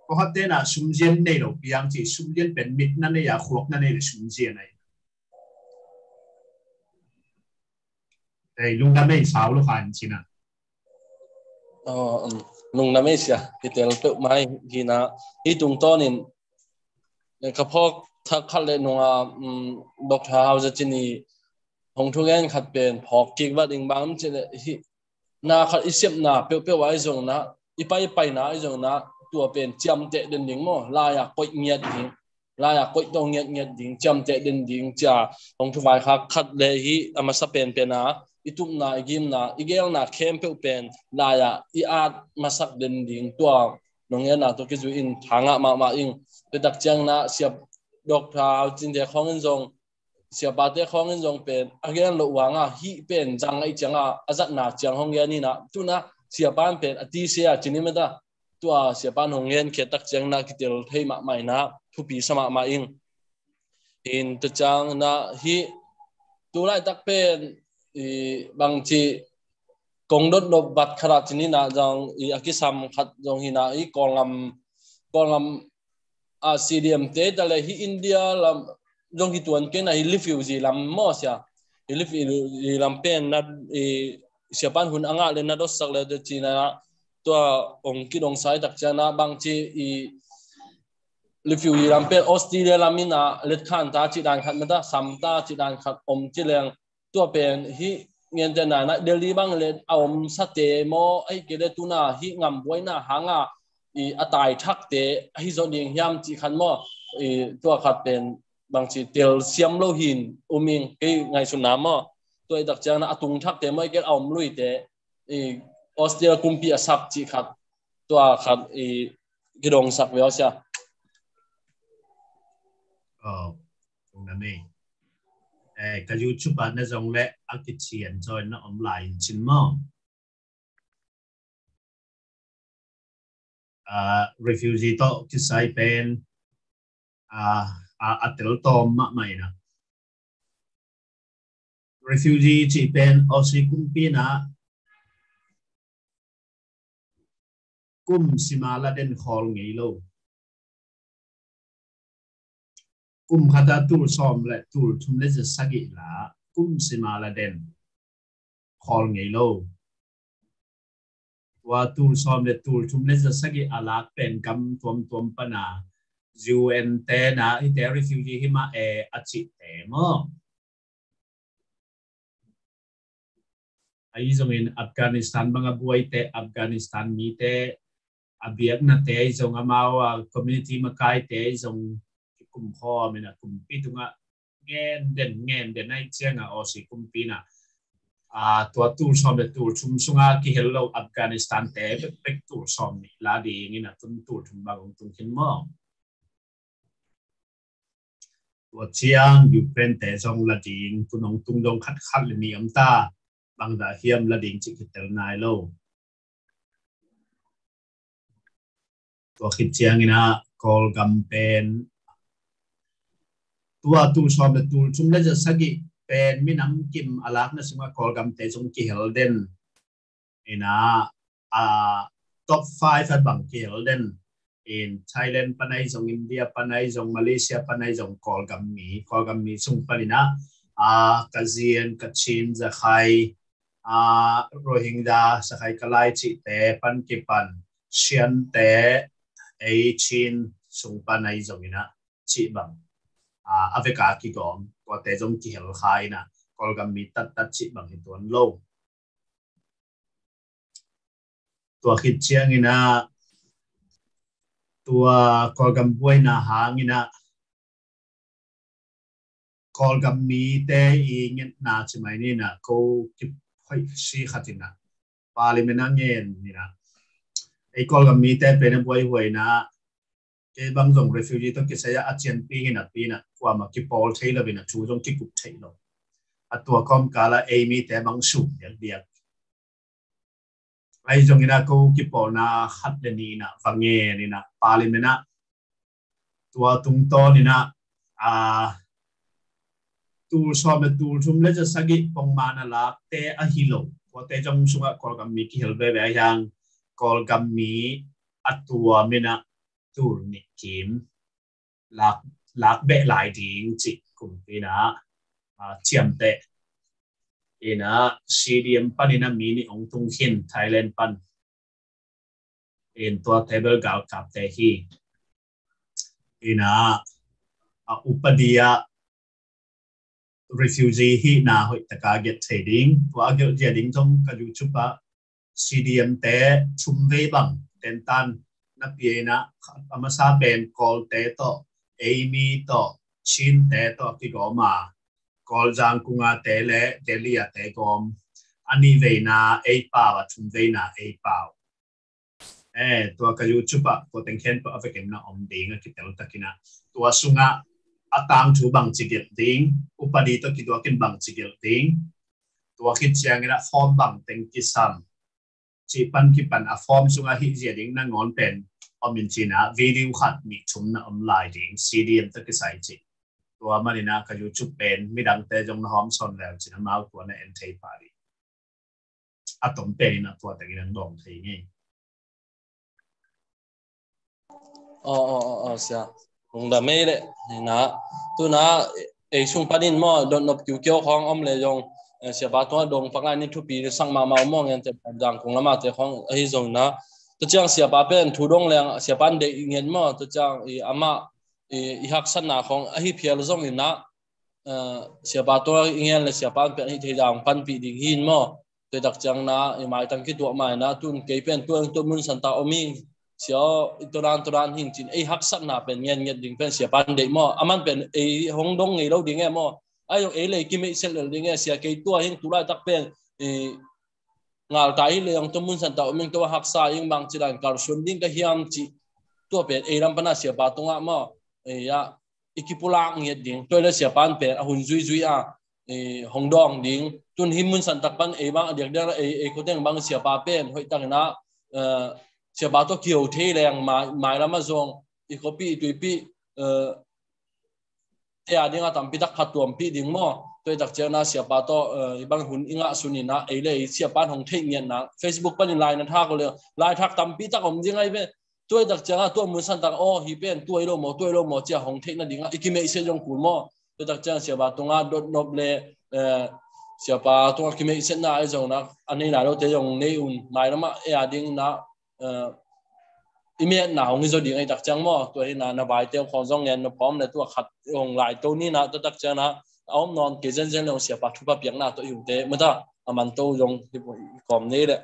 [SPEAKER 1] พอขับเตนะสุมเจียนเนี่ยเราอย่างที่สุมเจียนเป็นมิดนั่นเลยอยากขวกนั่นเลยสุมเจียนอะไรแต่ลุงทำไม่สาวลูกค้าจริงนะ
[SPEAKER 4] นุ่งน้ำไม่เสียที่เตลเปิดไม้ที่นะที่ตรงต้นนี่กระเพาะถ้าขัดเลยนุ่งดอกเท้าจะจีนีของทุเรียนขัดเป็นพอกกิกว่าดิ่งบางจีนีนาขัดอิเสียบนาเปรี้ยวไว้ตรงนะอีไปนะตรงนะตัวเป็นจำเตะเดินดิ่งมั้งลายกดเงียดดิ่งลายกดตรงเงียดดิ่งจำเตะเดินดิ่งจ่าของทุกฝ่ายขัดเลยที่อามาสเปนเป็นนะอีตุ่มนาอีกิมนาอีเกลนาเข้มเปรี้ยวเป็นลายอีอาร์มาสักเดินดิ่งตัวน้องเงี้ยนาตัวกิจวินทางมาอิงเป็นตักเจียงนะเสียบดอกเท้าจินเดของเงินทรงเสียบาเตของเงินทรงเป็นอีเกลหลวงฮีเป็นจังไอเจียงอาจัดนาเจียงของเงี้ยนี่นะตัวนะเสียบ้านเป็นอดีเสียจินิมิตาตัวเสียบ้านของเงี้ยเขตตักเจียงนะกิเตลให้มาใหม่นะทุปีสมาอิงอินตักจังนะฮีตัวไรตักเป็นบางทีกองรถบัตรขนาดนี้นะจังอากิซัมขัดจังหินะกองลำCDM เตะอะไรที่อินเดียลำจังที่ตัวนี้นะลิฟิวซีลำมอสยาลิฟิวลำเป็นนัดเสียปันหุ่นอ่างเลยนัดรถสักเลยเดี๋ยวจีนะตัวองค์กิดองสายตักจานะบางทีลิฟิวลำเป็นออสเตรเลียลำนี้นะเล็ดขันตาจีดานขัดมาตาสัมตาจีดานขัดจีเลียงตัวเป็นที่เงินจะไหนนะเดลี่บางเลยเอาสเตโมไอ้เกลือตุนาที่งำไว้นะหาง อัตายทักเตะให้ส่วนยิงยามจีขันมอตัวขัดเป็นบางทีเตียวเสียมโลหินมิงไงสุนามอตัวดักจังนะตุงทักเตะไม่เกี่ยวเอาลุยเตะออสเตรเลียกุมปีสักจีขัดตัวขัดกิดงสักเวลเสีย
[SPEAKER 1] ตรงนั้นเองก็ยูทูบอันนั้นจงเละอักเชียนจอยนะออนไลน์ชินมอrefugee โตที่ใช้เป็นอัตโนตมะไม่นะ refugee ที่เป็นออสิกุมปีนะกุมสิมาลาเดนคอลไงโลกุมขัดตูร์ซอมและตูร์ทุ่มเลจะสักิละกุมสิมาลาเดนคอลไงโลว่าตูร์ซอมและตูร์ทุ่มเลจะสักิอาลักเป็นกำตัวปนา UN เตนะที่เต refugee ที่มาอาชิเตมอไอ้ตรงนี้อัฟกานิสถานบางบวยเตอัฟกานิสถานมีเตอาเบียกนั่นเตไอ้ตรงอามาว่า community มาไกลเตไอ้ตรงกลุ่มพ่อมีนะกลุ่มปีตรงอ่ะเงินเด่นไอ้เจ้าอ่ะโอสิกลุ่มปีน่ะตัวตูร์ซอมและตูร์ชุมสุงาที่เฮลโลอัฟกานิสถานเตเป็นตูร์ซอมนี่ลาดีนี่นะตูร์ชุมบางตรงขึ้นมอตัวเชียงยูเครนแต่ทรงละดิงตุนงตุงดงคัดเลยนี่อัมตาบางดาเฮียมละดิงจิกเตอร์นายโลตัวคิดเชียงนี่นะกอลกัมเป็นตัวตูชอมและตูชุมเลจะสักิเป็นมิน้ำกิมอาลักนะซึ่งว่ากอลกัมแต่ทรงกิเฮลเดนนี่นะท็อป5บางกิเฮลเดนin Thailand ปนัยจงอินเดียปนัยจงมาเลเซียปนัยจงกอลกัมมีสุงปนินะกาเซียนกัจฉินจะใครโรฮิงญาจะใครกลายจิเตปันกิปันเชียนเตไอชินสุงปนัยจงอินะจิบังอเวกากิกอมตัวเตจงกิเฮลไคนะกอลกัมมีตัดจิบังในตัวโลกตัวคิดเชียงอินะตัวกอลกัมบวยนาหางินะกอลกัมมีเตอีเงินนาใช่ไหมนี่นะเขาคิดให้ชี้ขัดนะปาลิเมนังเงินนี่นะไอ้กอลกัมมีเตเป็นบวยหวยนะเก็บางส่ง refugee ต้องกิจยาอาเจียนปีนะกว่ามาคิดพอลเทย์แล้วเป็นชูจงคิดกุบเทย์แล้วตัวคอมกาลาเอมีแต่บางสูงเดียกไอ้ตรงนี้นะกูคิดพอนะขัดเลนี่นะฟังเงี้ยนี่นะปาลิเมนะตัวตุงโตนี่นะตูชอบเป็นตูชุมเลจะสักิปงมานะลักเตอฮิโลพอเตจงสุงะกอลกัมมีกิเฮลเบเบยังกอลกัมมีอัตัวเมนะตูนิกิมลักเบหลายดิ่งจิกุมปีนะเจียมเตนะซีดีเอ็มปันนะมีนี่องตุงหินไทยแลนด์ปันตัวเทเบิลกาวกับเตฮีนะอุปเดียrefugee ที่น่าหอยตะการเก็ตเทรดดิ้งตัวเกี่ยวกับดิ้งตรงกับยูทูบะ CDM เตะชุมเวบังเต็นตันนับเยนะอามาซาเป็นกอลเตะต่อเอมี่ต่อชินเตะต่อที่ก็มากอลจางกุงาเตะเละเดลียเตะกอมอันนี้เวน่าเอป่าวชุมเวน่าเอป่าวตัวกับยูทูบะตัวเต็งเข็นตัวเอาไปเก็บนะอมดิ้งคิดแต่ละตะกินะตัวสุงะอาตางถูบังจิเกลดิ้งอุปนิตัวคิดว่ากินบังจิเกลดิ้งตัวคิดเชียงนะฟอร์มบังเต็งกิซัมจีปันกิปันฟอร์มสุงาฮิเจียดิ้งนั่งงอนเป็นอมินจีนะวิดีโอขัดมีชุมนะอมไลน์ดิ้งซีดีเอ็มตะกิใส่จิตัวมันนี่นะกับยูทูบเป็นไม่ดังแต่จงหอมซอนแล้วจีนะมาตัวในเอ็นเทปารีอาตมเป็นนะตัวแต่กินดองทีงี้
[SPEAKER 4] เสียคงได้ไม่เลยนะตัวนะช่วงประเด็นมั่วโดนนบเกี่ยวของอมเลยยงเสียบาตัวดงฟังงานนี่ทุกปีสั่งมามองเงินแต่ดังคงละมาแต่ของไอ้จงนะตัวจังเสียบาเป็นทุดงแรงเสียบันเด็กเงินมั่วตัวจังอามาหักสันนาของไอ้เพียรจงนี่นะเสียบาตัวเงินเลยเสียบันเป็นไอ้ที่ดังพันปีดิ่งหินมั่วตัวดักจังนะหมายตั้งคิดตัวใหม่นะตุนเกี่ยเป็นตัวมุนสันตาอมี เสียตัวนั้นหิงจินไอ้ฮักสักหนาเป็นเงี้ยดิ่งเป็นเสียปันเด็กมั่วอามันเป็นไอ้ห้องดงไงเราดิ่งไงมั่วไอ้ยงไอ้เลยกิมไอ้เสร็จเลยดิ่งไงเสียไอ้ตัวหิงตัวได้ตักเป็นงาตายเลยยังตัวมุนสันตามิงตัวฮักษายิงบางจีรันการส่วนดิ่งก็เฮียมจีตัวเป็นไอ้ลำปนาเสียปาตรงอ่ะมั่วไอ้ยาอีกิปุลางเงี้ยดิ่งตัวเลยเสียปันเป็นหุ่นจุยอ่ะห้องดองดิ่งจนหิมมุนสันตักปันไอ้บางเด็กไอ้คนเด็กบางเสียปาเป็นหอยตั้งนะเสียบาตัวเกี่ยวเทแรงหมายแล้วมาส่งอีกปีตัวปีเทียดิ้งอ่ะทำปีตักขัดตัวปีดิ้งมั่วตัวตักเจ้านะเสียบาตัวบางหุ่นอิงอ่ะสุนินะไอ้เลยเสียบาของเทเงียนนะ Facebook ปันไลน์นั่นท่าก็เลยไลน์ทักทำปีตักผมยังไงเป็นตัวตักเจ้าตัวมือสั่นตักโอ้ฮีเป็นตัวโลโมเจ้าของเทนั่นดิ้งอ่ะอีกไม่เสียจงกุลมั่วตัวตักเจ้าเสียบาตรงอ่ะโดดนบเลยเสียบาตรงอ่ะไม่เสียน่าไอ้จงนะอันนี้หลายเราจะยงในอุ่นหมายแล้วมาไอ้ดิ้งนะอีเมลหนาวงี้จะดีไงตักจังมั่วตัวนี้นะใบเตียวของจงเงินพร้อมในตัวขัดของหลายตัวนี้นะตัวตักจังนะเอานอนเกจเจนลงเสียปัดทุบเปียกหน้าตัวอยู่เตะเมื่อถ้ามันโตยงที่กล่อมนี้แหละ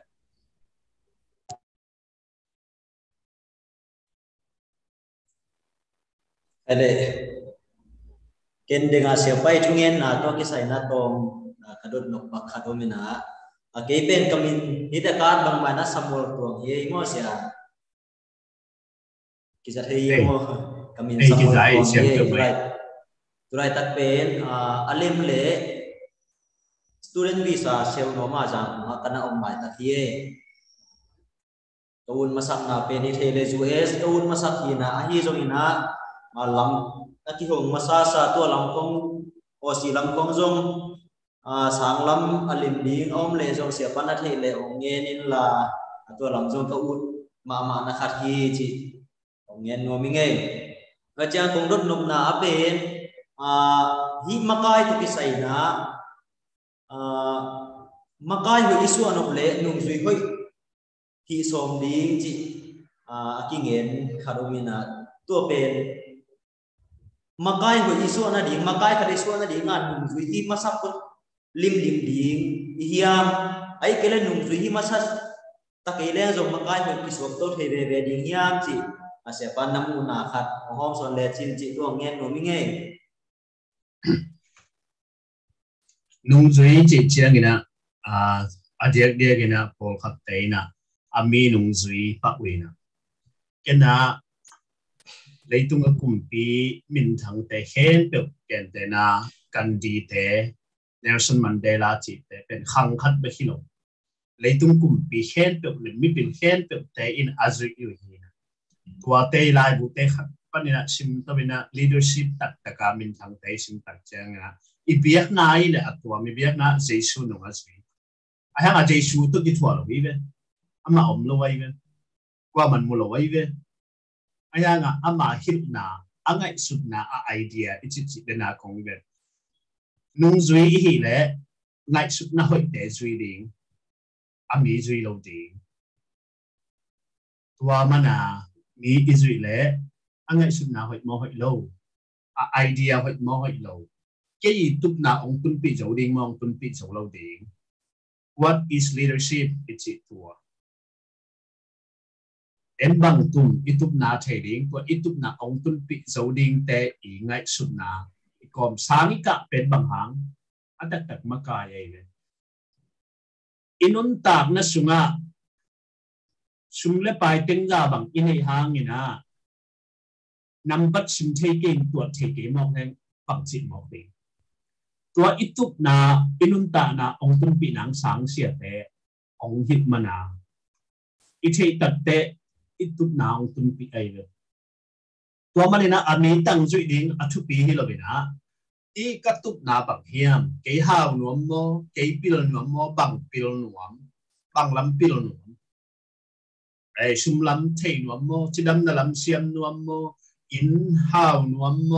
[SPEAKER 5] อะไรเกณฑ์ดึงอาเสียไปทุ่งเงินนะตัวกิสัยนะตรงกระโดดนกปักขัดโอมินะเกย์เป็นกำมินนิตการบางวันนะสมุนตัวเยี่ยมั่วเสียกิจที่โมกำมินสมุนตัวเยี่ยตัวไรตัดเป็นอัลเลมเล่ student visa เซลโนมาจังกันนะอมหมายตัดเยี่ยตูนมาสักนาเป็นที่เลจูเอสตูนมาสักทีนะฮีจงอินะมาลำนักที่หงมาซาตัวลำคงโอสีลำคงจงสังลำอัลเลมดีอมเล่จงเสียปันนัดเทเลองเงินินลาตัวลำจงก็อุดมานะครับฮีจีองเงินนัวมิงเองอาจารย์คงรถนมนาเป็นhi makai tu kisai na makai hu isu anop le nung zui hoi hi som ding chi akingen kharumina tu pen makai hu isu na ding makai khar isu na ding an nung zui hi masak lim ding hiam ai kele nung zui hi masas takele zo makai hu isu to thebe ve ding hiam chi ase pan namuna khat hom son le chin chi tu ngen no mi nge
[SPEAKER 1] nung zui chỉ chiang ina adiak dia ina pol khat te na ami nung zui pa wina kena leitung a kumpi min thang te hen pe ken te na kan di te Nelson Mandela chi te pen khang khat be hilo leitung kumpi hen pe mi pin hen pe te in azri yu hi tua te lai bu te khat panina sim to bina leadership tak min thang te sim tak chang na ibiak na ile atwa mi biak na jesu no aswi ahang a jesu to ki thwa lo ibe ama om lo wai be kwa man mu lo wai be ayanga ama hit na angai sut na a idea ichi de na kong be nung zui hi le ngai sut na hoi te zui ding ami zui lo ding tua mana mi izui le angai sut na hoi mo hoi lo a idea hoi mo hoi lo cái tụt na ông tuân bị dấu điên mong tuân bị dấu lâu điên what is leadership it's it tua em bằng tum itụt na thầy điên và itụt na ông tuân bị dấu điên te ý ngay sụt na còn sáng cả bên bằng hàng anh đặt mà cái vậy inun tag na sunga sumle pai tiếng ra bằng in hay hàng như na nắm bắt sim thầy kinh tuột thầy kế mong nên bằng chỉ mong điênตัวอิตุปนาอินุนตานาองตุนปีนังสังเสียเตองหิตมานาอิเทตัดเตอิตุปนาองตุนปีไอเวตัวมันเลยนะอามีตั้งจุดดิ้งอัทุปีฮิโลเวนะอีกัตุปนาบังเฮียมเกยฮาวนวมโมเกยปิลนวมโมบังปิลนวมบังลำปิลนวมไอชุมลำเทนวมโมจิดำนลำเสียมนวมโมอินฮาวนวมโม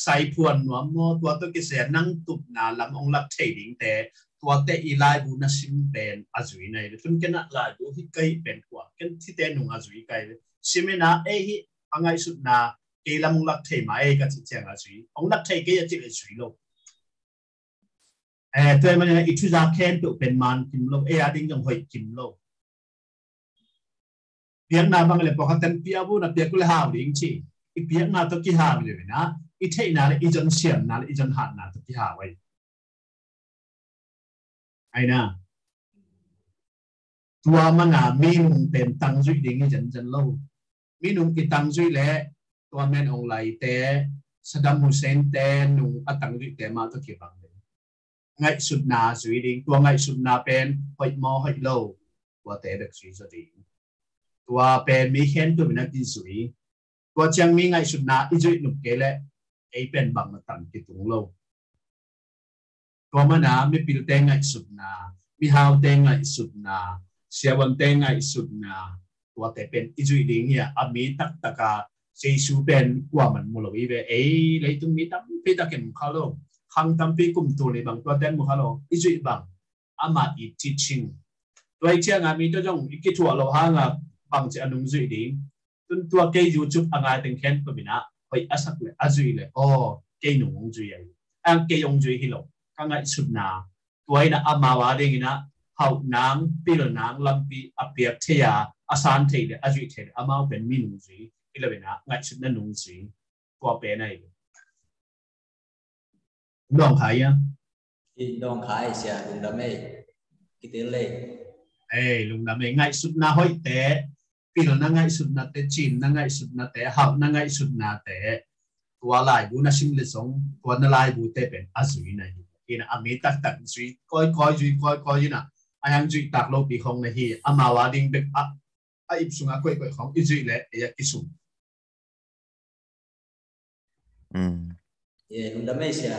[SPEAKER 1] ใส่พวนหัวโมตัวตัวกิเสียนั่งตุบนาลำองลักเทดิ่งแต่ตัวเตอีไลบูนัสิมเป็นอาจุยในทุนกันละลายดูที่ไกลเป็นกว่ากันที่เตนุงอาจุยไกลซิเมนะเอฮิอังไงสุดนาเกลำองลักเทมาเอกันที่เจียงอาจุยองลักเทเกยจิตอาจุยโลตัวมันเนี่ยอิทุจาเคนตัวเป็นมันกิมโลอาดิ้งยังหอยกิมโล piang na bang le pokatan pia bu na pia kule ha ring chi i piang na to ki ha le na i thei na le i jon siam na le i jon ha na to ki ha wai ai na tua manga minung pen tang zui ding i jan lo minung ki tang zui le tua men ong lai te Saddam Hussein te nung atang zui te ma to ki bang le ngai sut na zui ding tua ngai sut na pen hoi mo hoi lo tua te được zui zo ding tua pen mi khen tu na ki zui tua chang mi ngai sut na i zui nup ke le ai pen bang na tan ki tung lo tua ma na mi pil te ngai sut na mi hao te ngai sut na siawan te ngai sut na tua te pen i zui ding ya ami tak taka Jesu pen qua man mu lo i ve ai lấy tung mi tam pi ta ken kha lo khang tam pi kum tu le bang tua ten mu kha lo i zui bang ama i teaching toi chiang ami to jong i ki thua lo ha nga bang che anung zui ding tun tua ke YouTube angai teng khen pa mina hoi asak le azui le o ke nung zui ai ang ke yong zui hi lo ka ngai sut na tuai na ama wa ding ina hau nang pil nang lampi apiak thea asan thei le azui thei amao pen min zui ila bena ngai sut na nung zui tua pe nai dong khai ya
[SPEAKER 5] dong khai sia lung da mei kita le
[SPEAKER 1] lung da mei ngai sut na hoi te pil na ngai sut na te chin na ngai sut na te hau na ngai sut na te tua lai bu na sim le song tua na lai bu te pen azui nai ina ami tak tak zui koi na ayang zui tak lo bi khong na hi ama wa ding bek a ip sunga koi khong i zui le ya kisum
[SPEAKER 5] lung da mei sia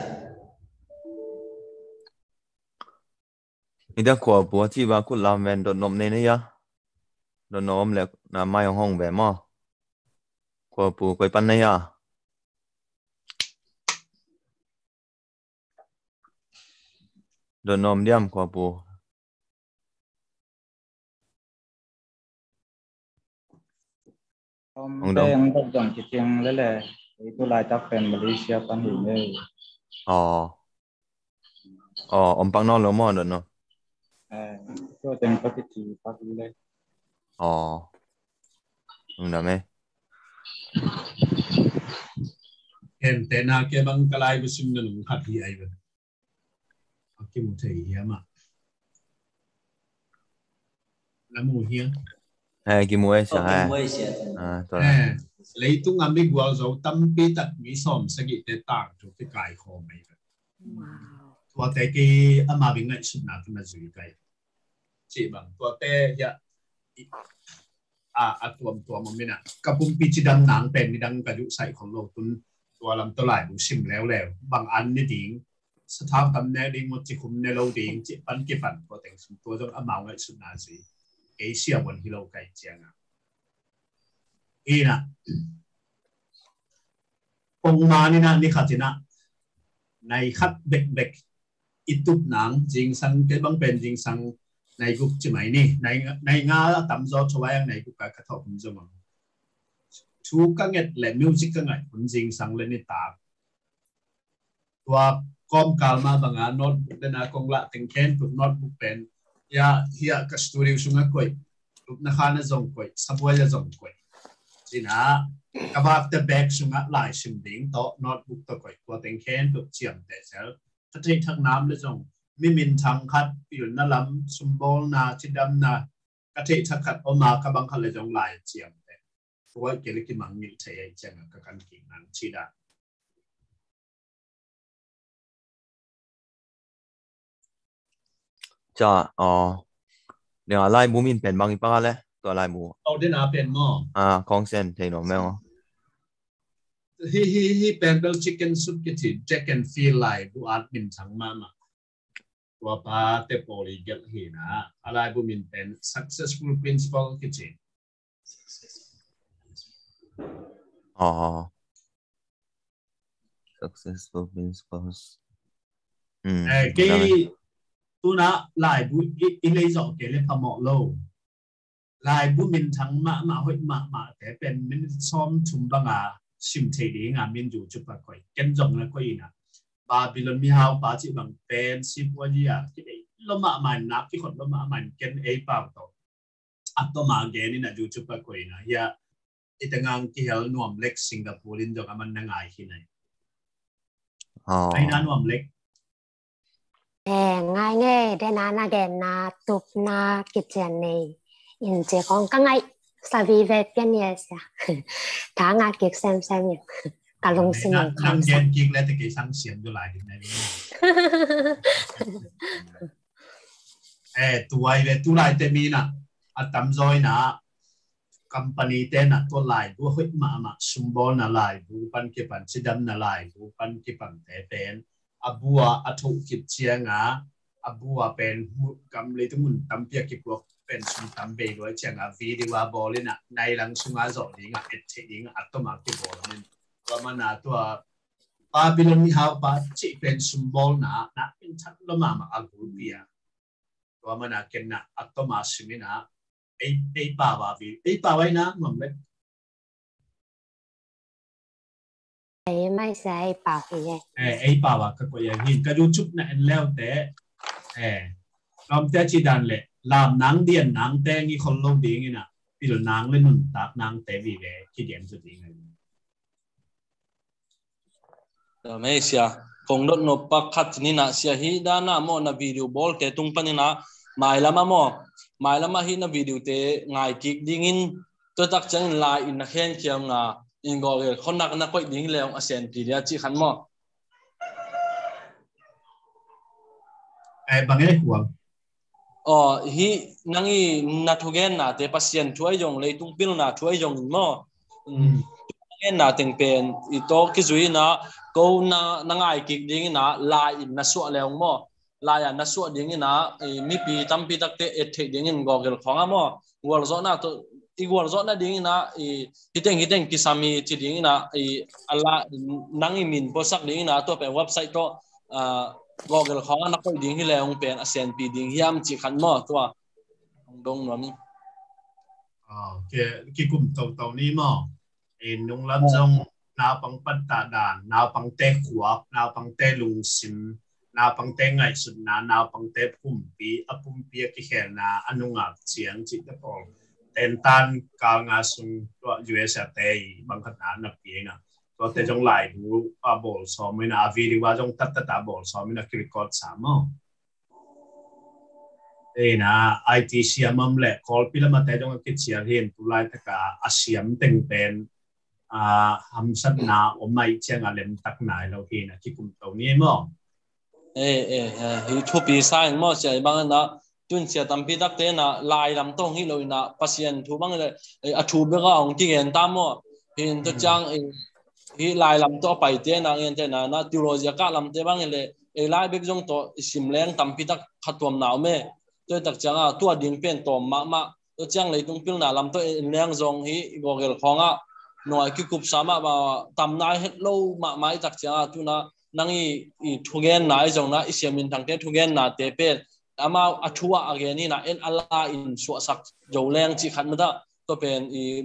[SPEAKER 3] ida ko bo chi ba ku lam ven do nom ne ne ya do nom le na mai hong ve mo ko pu koi pan ne ya do nom diam ko pu
[SPEAKER 6] ông đây ông tập dòng chỉ tiếng lấy là itu lai tak pen Malaysia pan hi ne
[SPEAKER 3] ông pang no lo mo do no
[SPEAKER 6] to teng pati ti pak le
[SPEAKER 3] na me
[SPEAKER 1] em te na ke bang kalai bu sim na nung khat hi ai ba ki mu thei ya ma la mu hi
[SPEAKER 3] ki mu ai sa to
[SPEAKER 1] lấy tung âm đi qua rồi tâm bi tật mi som sẽ bị tê tạng cho cái cài kho mày tua tê cái ama bị ngay sụp nát nó dưới cái chỉ bằng tua tê ya tua mà mình à kapum pi chỉ đâm nang pen đi đâm cái dụ saiของเราตุนtua làm tôi lại bu sim léo bằng ăn đi tiếngสถาบันเนี่ยดิ้งหมดจิคุมเนี่ยเราดิ้งจิปันกี่ปันตัวแต่งสุดตัวจงama ngay sụp nát dưới cáiเสียวันที่เราไก่เจียงอ่ะina ong mani na ni khatina nai khat bek itup nang jing sang ke bang pen jing sang nai gup chi mai ni nai nga tam zo chwayang nai gup ka khathop hum zo ma thu ka nget le music ka ngai hun jing sang le ni ta tua kom kalma banga notebook dena kongla tengken tu notebook pen ya hia ka studio sunga koi tup na khana zong koi sabwaya zong koi Sina kabab the bag sunga lai sim ding to notebook to koi ko teng khen tu chiam te sel thai thak nam le jong mi min thang khat pil na lam sumbol na chidam na ka thai thak khat oma ka bang khal le jong lai chiam te ko ke le ki mang mi thai ai chang ka kan ki nan chida
[SPEAKER 3] cha ne lai bu min pen bang pa leตัวลายหมู
[SPEAKER 1] เอาเดนาเป็นหม้อ
[SPEAKER 3] ของเส้นเทนอแมว
[SPEAKER 1] heเป็นเบลชิคเก้นซุปกิติแจ็คแอนฟีลไลบุอาดมินทั้งมาตัวปาเตปอลีเกลฮีนะอะไรบุมินเป็น successful principal kitchen
[SPEAKER 3] successful principals
[SPEAKER 1] cáiตัวน่ะลายบุอิเลย์จอกเกลพะหมอโลลายบุมินทั้งมาหอยมาแต่เป็นมินซ้อมชุมบังอาชิมเทดีงามินอยู่จุดปะก่อยเก็นจงนะก็อีนะบาบิลอนมีฮาวปาจิบังเป็นสิบวันยี่ที่ลมมามันนับที่คนลมมามันเก็นเอเปล่าต่อ atau magen ini nak YouTube aku ini ya itengang kihal nuam lek Singapore in jok aman nangai hinai ai na nuam lek
[SPEAKER 7] ngay nghe để na gen na tup na kitchen này in chỉ con cái ngày sa vi về bên nhà sa thả ngã kiệt xem nhỉ cả lông xin
[SPEAKER 1] năng gen kiệt lại thì cái sang xiên cho lại thì này tuai về tu lại thì mi na atam rồi na company tên na tu lại bu hit mà sumbon na lại bu pan cái pan sidam na lại bu pan cái pan thế tên abua athu kip chianga abua pen kam le tumun tampia ki blok pen sum tambe lo chianga video bolina nai lang sunga zo dinga etting atoma ki bolin kamana to Babylon ni ha ba chi pen sum bol na in chat lo mama agubia kamana kenna atoma simina ei pa ba vi ei pa wai na mom le
[SPEAKER 7] mai sai bảo vậy
[SPEAKER 1] ei pa wa ka ko ya hin ka YouTube na en leo te lom te chi dan le lam nang dien nang te ngi khol lo ding ina pil nang le nun tak nang te vi ve ki diam su ding
[SPEAKER 4] mai sia kong dot no pakhat ni na sia hi da na mo na video ball te tung panina mai lama hi na video te ngai kik ding in to tak chang la in na khen kiam nga ingol khonak na koi ding leong asen period chi khan mo
[SPEAKER 1] bangai huang
[SPEAKER 4] hi nangi na thugen na te pasien thuai jong le tung pil na thuai jong mo ngen na teng pen I to ki zui na ko na ngai ki ding na la in na su leong mo la ya na su ding na mi pi tam pi tak te et the ding in gogel khonga mo wal zo na to igwal zo na ding na hiteng kisami chi ding na ala nangi min posak ding na to pe website to Google khong na ko ding hi leong pen asian pi ding hiam chi khan mo to dong no mi
[SPEAKER 1] ki kum tau ni mo in nung lam jong na pang pat ta dan na pang te khuak na pang te lung sim na pang te ngai sun na pang te pum pi ki hel na anunga chiang chi ta pol ten tan ka nga sung to US te bang khat na pi na to te jong lai bu a bol so mi na video wa jong tat ta bol so mi na ki record sa mo na ITC amam le call pila ma te jong ki chiang hin tu lai ta ka asiam teng pen ham sat na omai chiang alem tak nai lo hi na ki kum to ni mo
[SPEAKER 4] hi thu pi sai mo chai bang na tun sia tam pi dak te na lai lam tong hi loina pasien thu bang le a thu be ga ong ti gen ta mo hin to chang hi lai lam to pai te na ngen te na theology ka lam te bang le lai bek jong to sim leng tam pi tak khatom naw me to tak chang a tu ding pen to ma to chang le tung pil na lam to leng jong hi gogel khonga noi ki kup sama ba tam nai het lo ma mai tak chang a tu na nangi thugen nai jong na isiamin thang te thugen na te pe ama athua ageni na en ala in so sak jo leng chi khan ma to pen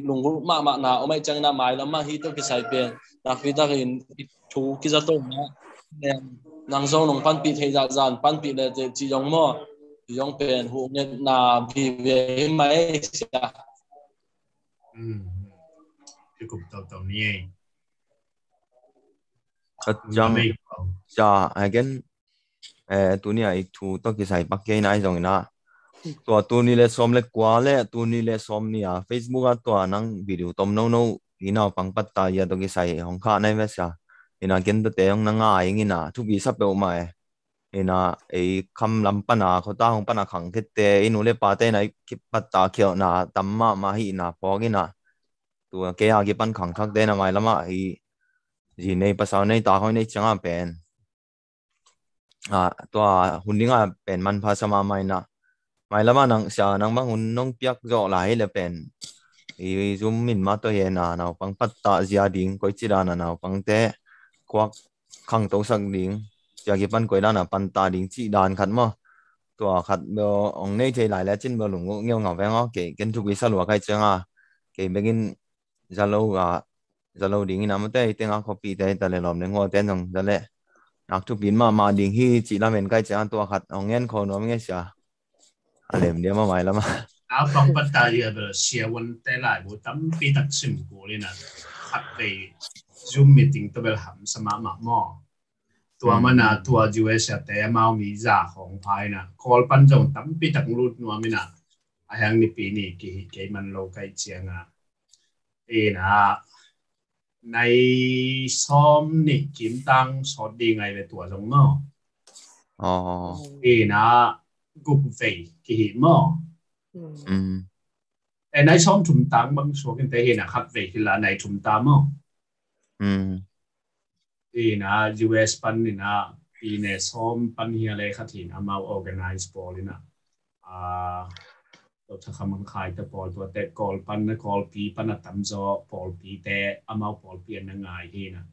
[SPEAKER 4] lungu ma na omai chang na mai lama hi to ki sai pen na fi ta in thu ki za to na nang zo nong pan pi thei za zan pan pi le chi jong mo jong pen hu ne na bi ve mai sia
[SPEAKER 1] ki kum tau ni
[SPEAKER 3] thật chăng cha again tu ni ai thu to ki sai pak ke nai jong na to tu ni le som le kwa le tu ni le som ni a Facebook a to nang video tom no ina pang pat ta ya to ki sai hong kha nai me sa ina gen to te ong na nga ai ngi na thu bi sap pe mai ina ei kham lam pa na kho ta hong pa na khang ke te inu le pa te nai ki pat ta khyo na tamma ma hi na po gi na tu ke a gi pan khang thak de na mai lama hi gì này bắt sau này ta hỏi này chẳng hạn bền tua huninga bền man pha sama mai na mai lama nang sia nang bang hun nong piak zo lai le bền i zoom min ma to he na nào pang pat ta zia ding koi chi na nào pang te kwak khang to sang ding sia ki pan koi na pan ta ding chi dan khat mo tua khat bo ong nei thei lai la chin bo lung ngeu ngau ve ngo ke ken thu bi sa lo kai changa ke begin zalo ding ina mate tenga copy te ta le lom ne ngo ten jong dale nak thu bin ma ding hi chi la men kai cha to khat ongen kho no nge sia alem dia ma mai lama
[SPEAKER 1] bằng bắt tay giờ bữa xia vấn tay lại bữa tắm pi đặc sim của lên là khát về zoom meeting tôi bữa hầm sama mà mò tua mà na tua US tay mau mi ra hong phai na call pan trong tắm pi đặc lút nuo mi na ayang ni pi ni cái mình lâu cái chiang à na này xóm ni kiếm tăng sọt đi ngày về tua giống mò na gục về cái gì mò này xóm chúng ta bằng số cái thế na khát về thì là này chúng ta mò na US pan ni na pi ne xóm pan hiền lệ khát thì amau organize ball naตัวถ้าคำมันขายแต่บอลตัวแต่กอลปันนะกอลปีปันนะตั้มจอบอลปีแต่อามาบอลเปลี่ยนยังไงฮีนะ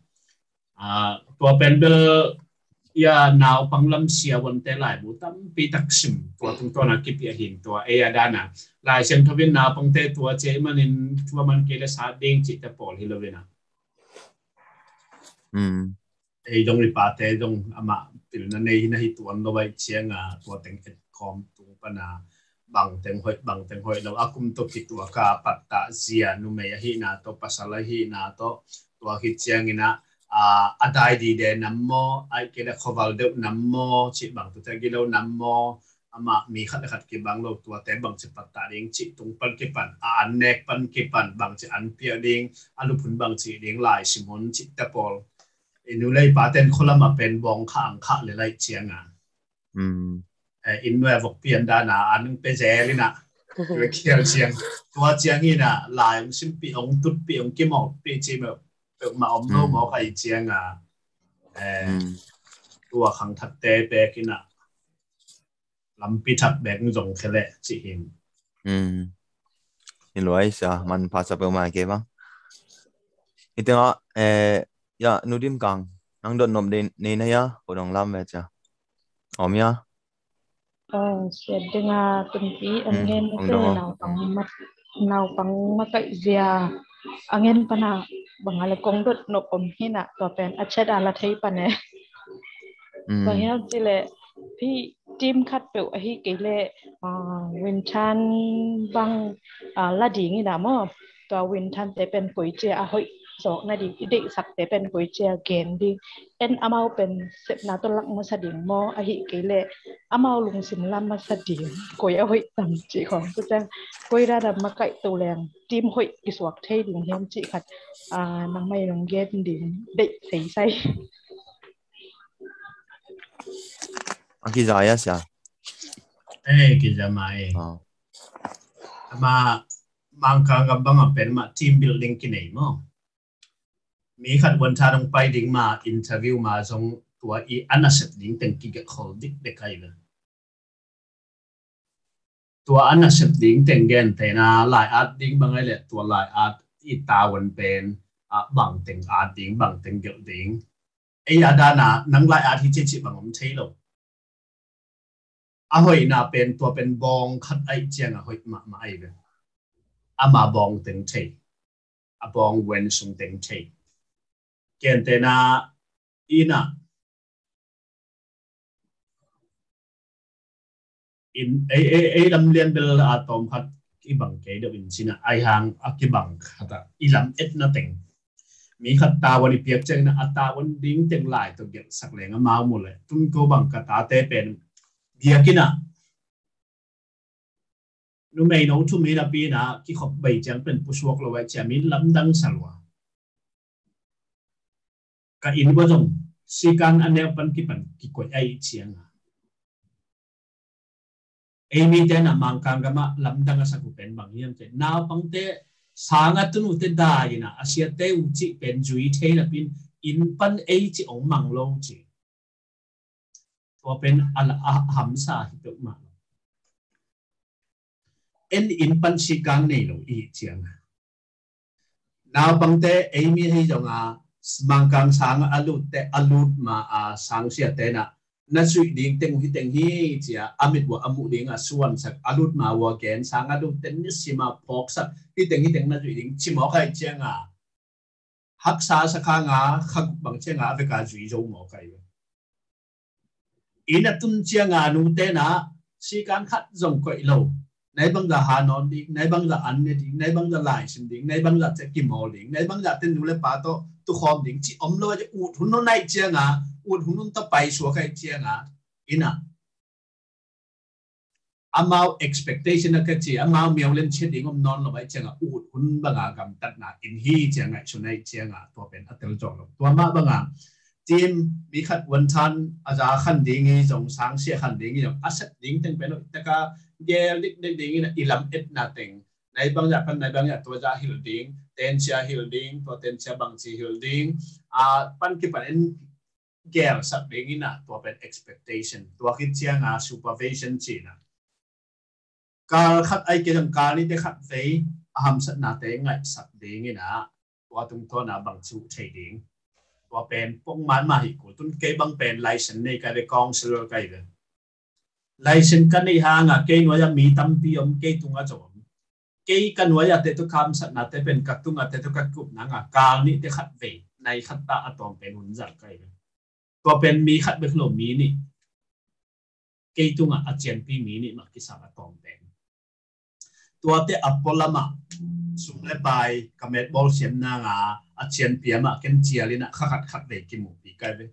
[SPEAKER 1] ตัวเป็นเบลยาหนาวปังลำเสียวันแต่หลายบุตั้มปีตักซิมตัวตรงตัวนักกิบยาหินตัวดานะหลายเช่นทวินหนาวปังแต่ตัวเจมันนินทัวมันเกลือสาเด้งจิตแต่บอลฮิโลเวนะตรงริปาเตตรงอามาปิลนันเองนะฮิตัวนั้นไว้เชียงตัวแต่งเอ็ดคอมตรงปนาบางเต็งหอยเราอากุมตัวคิดตัวกาปัตตาเสียนุเมียฮีนาตัวภาษาละฮีนาตัวคิดเชียงนะอัดายดีเดนัมโมไอเกล้าขวัลเดนัมโมชิบางตัวแต่กิโลนัมโมอามามีขัดกี่บางโลตัวแต่บางจิปัตตาเองจิตรงปันกี่ปันอันเนกปันกี่ปันบางจิอันเปียเองอันลุพุนบางจิเองลายสิมอนจิตตะปอลอินุเลยปาเต็นคนละมาเป็นบองข้างข้าเลยไล่เชียงอินเวอร์บอกเปลี่ยนด้านอันนึงเป็นแจเลยนะเขียนเชียงตัวเชียงนี่นะลายมันชิมปีองตุดปีองกิมอปีจิมแบบมาอมโลมอใครเชียงตัวขังทัดเตะแบกินะลำปีทัดแบกจงแค่เละจิหิม
[SPEAKER 3] นี่รวยสิมันภาษาเปล่ามาเก็บบ้างอีกตัวยานูดิมกังนั่งโดนนมเดนนี่นะยะคนองลำเวจ้ะอมยะ
[SPEAKER 8] Sedang tempi angin itu nau pang makai zia angin pana bangal kongdot no pomhina to pen achat ala thai pane bangal chile pi team khat pe hi kele winchan bang ladi ngi da mo to winchan te pen koi che a hoi so na di ide sak te pen koi che again di en amau pen sep na to lak ma sading mo a hi kele amau lung sim lam ma sading koi a hoi tam chi khong ku cha koi ra da ma kai to leng team hoi ki swak thei ding hem chi khat nang mai long get ding de sei sai
[SPEAKER 3] aki zaya sia
[SPEAKER 1] ki jamai ama mangka gambang pen ma team building ki nei moมีขัดวันชาลงไปดิ่งมาอินเทอร์วิวมาทรงตัวอีอันนั้นเสร็จดิ่งแต่งกิจกรรมดิเด็กใครเลยตัวอันนั้นเสร็จดิ่งแต่งเกณฑ์แต่น่าลายอาร์ตดิ่งบางไงเลยตัวลายอาร์ตอีตาวันเป็นบางแต่งอาร์ตดิ่งบางแต่งเกลดิ่งไอ้ยาดานานังลายอาร์ตที่เจ็บบางผมใช้เราหอยน่าเป็นตัวเป็นบองขัดไอเจียงหอยมาไอเลยมาบองแต่งใช้บองเว้นส่งแต่งใช้เกณฑ์แต่น่าอีน่ะอินไอ้ลำเลียนเบลอาตอมพัดกีบังเกย์เดวินชินะไอหางกีบังขัดอีลำเอ็ดน่ะเต็งมีขัดตาวันนี้เปียกเจงนะตาวันดิ้งเต็งลายตัวเก็บสักแรงมาหมดเลยตุ้งโกบังกตาเตเป็นเบียกินะนุ่มไม่น้องทุ่มมีนาปีนะที่ขบใบจังเป็นผู้ช่วยเราไว้จะมีลำดังสลัวก็อินว่าจงสิการอันเดียวปันกี่กวยไอเชียงมีแต่น่ะมังคังก็มาลำดังสักเป็นบางอย่างแต่น่าปังเตะสางตุนุเตได้นะอาเซียเตอุจิเป็นจุยเทนะเป็นอินปันไอจิองมังโลจิตัวเป็นอัลหัมซาฮิตุมาอินปันสิการในโลอีเชียงน่าปังเตะมีให้จงมังคังสางอลุดมาสางเสียเตนะนั่นสุดดิ่งเต็งฮีเจียอามิดว่าอามุดิ่งส่วนสักอลุดมาว่าแกนสางอลุดเต็นนิสิมาพอกสักที่เต็งนั่นสุดดิ่งชิมอใครเจียงฮักษาสักข้างขักบางเจียงเวกาจุยโจมอใครอินตุนเจียงนูเตนะสิการขัดจงก่อยโล nay bang za ha non ding nay bang za an ne ding nay bang za lai sim ding nay bang za che kim ho ding nay bang za ten nu le pa to tu khom ding chi om lo je ut hun no nai chia nga ut hun nun ta pai so kai chia nga ina amao expectation ka chi amao miao len che ding om non lo bai chia nga ut hun banga gam tat na in hi chia nga so nai chia nga to pen atel jong lo to ma banga team mi khat wan than aja khan ding hi jong sang sia khan ding hi asset ding teng pen ta ka gel dik ding ina ilam et na teng nay bang ya pan nay bang ya to ja hil ding ten chia hil ding to ten chia bang chi hil ding pan ki pan en gel sak ding ina to pen expectation to ki chia nga supervision chi na kal khat ai ke jang kal ni te khat ve aham sat na te ngai sak ding ina to tung to na bang chu thei ding to pen pong man ma hi ko tun ke bang pen license nei ka de kong sel kai de license kan nei ha nga ke no ya mi tam pi om ke tunga chom ke kan wa ya te to kham sat na te pen ka tunga te to ka kup na nga kal ni te khat ve nai khat ta atom pen hun jar kai de to pen mi khat be khlo mi ni ke tunga a chen pi mi ni ma ki sa atom pen to te apolama sum le pai kamet bol siam na nga a chen pi ma ken chialina khat khat ve ki mu pi kai ve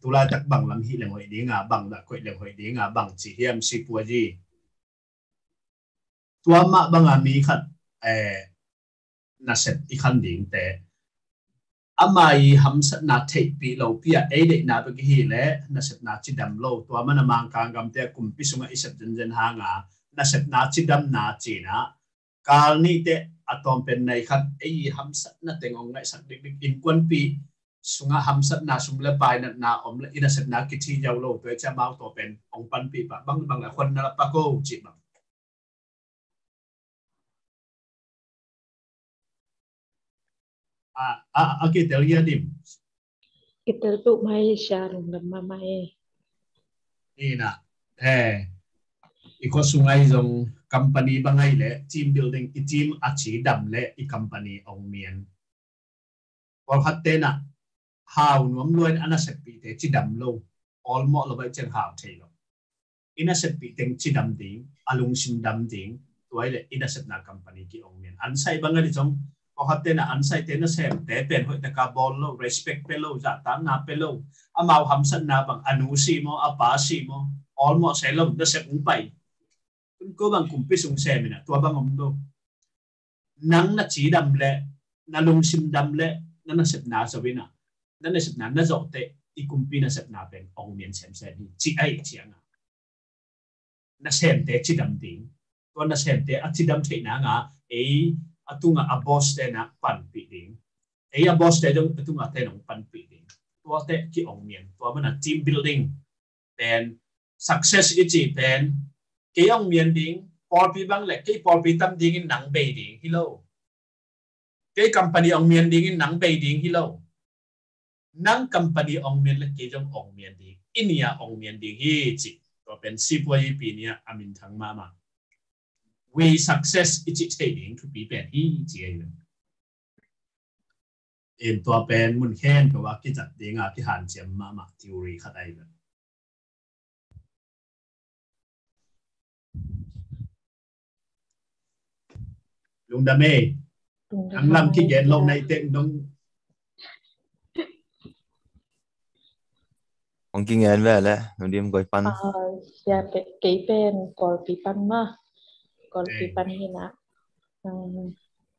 [SPEAKER 1] tu la tak bang lam hi leng hoi ding bang da koi leng hoi ding bang chi hiam si pu ji tua ma bang mi khat na set i khan ding te amai ham sat na thei pi lo pia de na ba ki hi le na set na chi dam lo tua ma na mang kang gam te kum pi sunga isat jen jen ha nga na set na chi dam na chi na kal ni te atom pen nei khat ham sat na tengong ngai sak dik dik in kwan pi sunga ham sat na sum le pai na om le ina set na ki thi jaw lo to cha mau to pen ong pan pi pa bang bang la khon na pa ko chi ba ke tel ya dim
[SPEAKER 8] kita tu mai syarung dan mamai
[SPEAKER 1] ina iko sungai jong company bangai le team building i team achi dam le i company ong mien or hatte na how nuam loin ana set pi te chi dam lo all mo lo bai chen how thei lo ina set pi teng chi dam ding alung sim dam ding toy le ina set na company ki ong mien an sai bangai jong ko hatte na an sai te na sem te pen hoi ta ka bol lo respect pe lo ja ta na pe lo amao ham san na bang anu si mo apa si mo all mo sai lo da set ung pai ko bang kumpi sung sem na to bang om do nang na chi dam le na lung sim dam le na set na so wina na set na zo te i kumpi na set na pen ong mien sem sem chi ai chiang na sem te chi dam ding to na sem te a chi dam the na nga atunga a boss te na pan pi ding a boss te jong atunga te nong pan pi ding to te ki ong mien to mana team building then success ichi pen ke ong mien ding por pi bang le ke por pi tam ding in nang be ding hello ke company ong mien ding in nang be ding hello nang company ong mien le ke jong ong mien ding inia ong mien ding hi chi to pen si poi pi nia amin thang ma we success ichi trading to be pen hi chi ai in to pen mun khen to wa ki jat ding ki han chem ma theory khat ai lung da me ang lam ki gen lo nai teng dong
[SPEAKER 3] ong ki ngen ve le no dim goi pan
[SPEAKER 8] ya pe ke pen kol pi pan ma kol pi pan ni na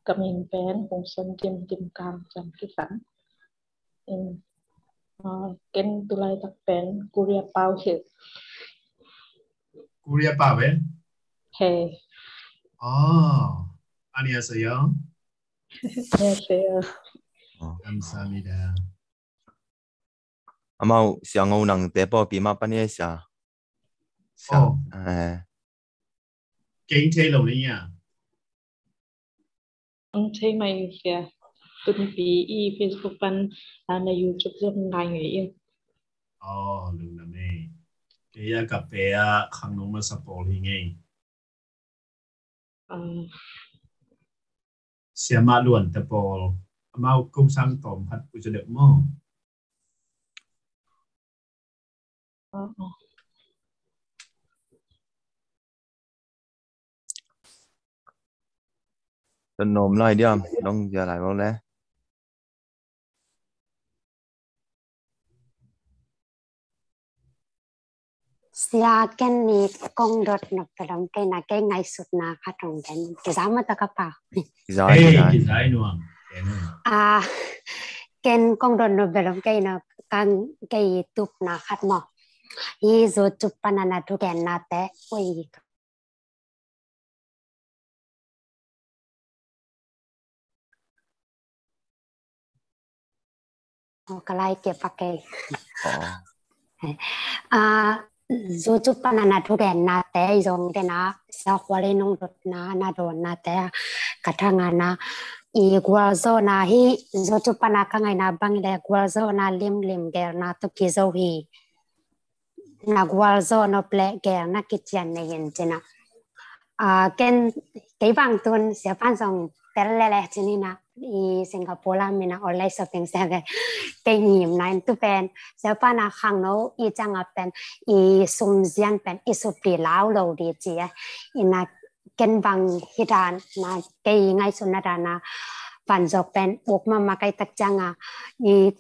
[SPEAKER 8] kamin pen kung son tim tim kam jam ki san ken tulai tak pen kuria pau he
[SPEAKER 1] kuria pa ve
[SPEAKER 8] he
[SPEAKER 1] 안녕하세요.
[SPEAKER 8] 안녕하세요.
[SPEAKER 1] 감사합니다.
[SPEAKER 3] amao siang ngau nang te po pi ma pan ye sia
[SPEAKER 1] Kinh thế lâu đấy nha.
[SPEAKER 8] Ông thấy mày kìa tuần phí y Facebook pan na YouTube rất ngay người yêu
[SPEAKER 1] Lung da me kaya cà phê khang nong ma support hi ngay sia ma luan ta pol amao công sang tom phat u cho được mo
[SPEAKER 3] Tân nôm lại đi không đông giờ lại bao lẽ
[SPEAKER 7] sia ken ni kong dot na pelam ke na ke ngai sut na khatong den ke zama ta ka pa
[SPEAKER 1] cái giải nuông
[SPEAKER 7] à ken kong dot no pelam ke na kan ke tup na khat mo i zo tup panana tu ken na te oi kalai ke pakai dù chụp panana thu đèn na té dùng cái na sao qua lên nông đột na đồn na té cả thằng na i guazo na hi dù chụp panana cái ngày na bang để guazo na lim lim cái na tu kia dâu hi na guazo nó ple cái na kitchen này hiện trên na cái bang tuần sẽ phan dùng perlele trên na i Singapore mình là online shopping sẽ cái nhiệm này tu pen sẽ phan na khang nó i chang a pen i sum zian pen i su pi lao lo đi chi ina ken bang hidan na cái ngay sun na na van jok pen buk ma kai tak chang a i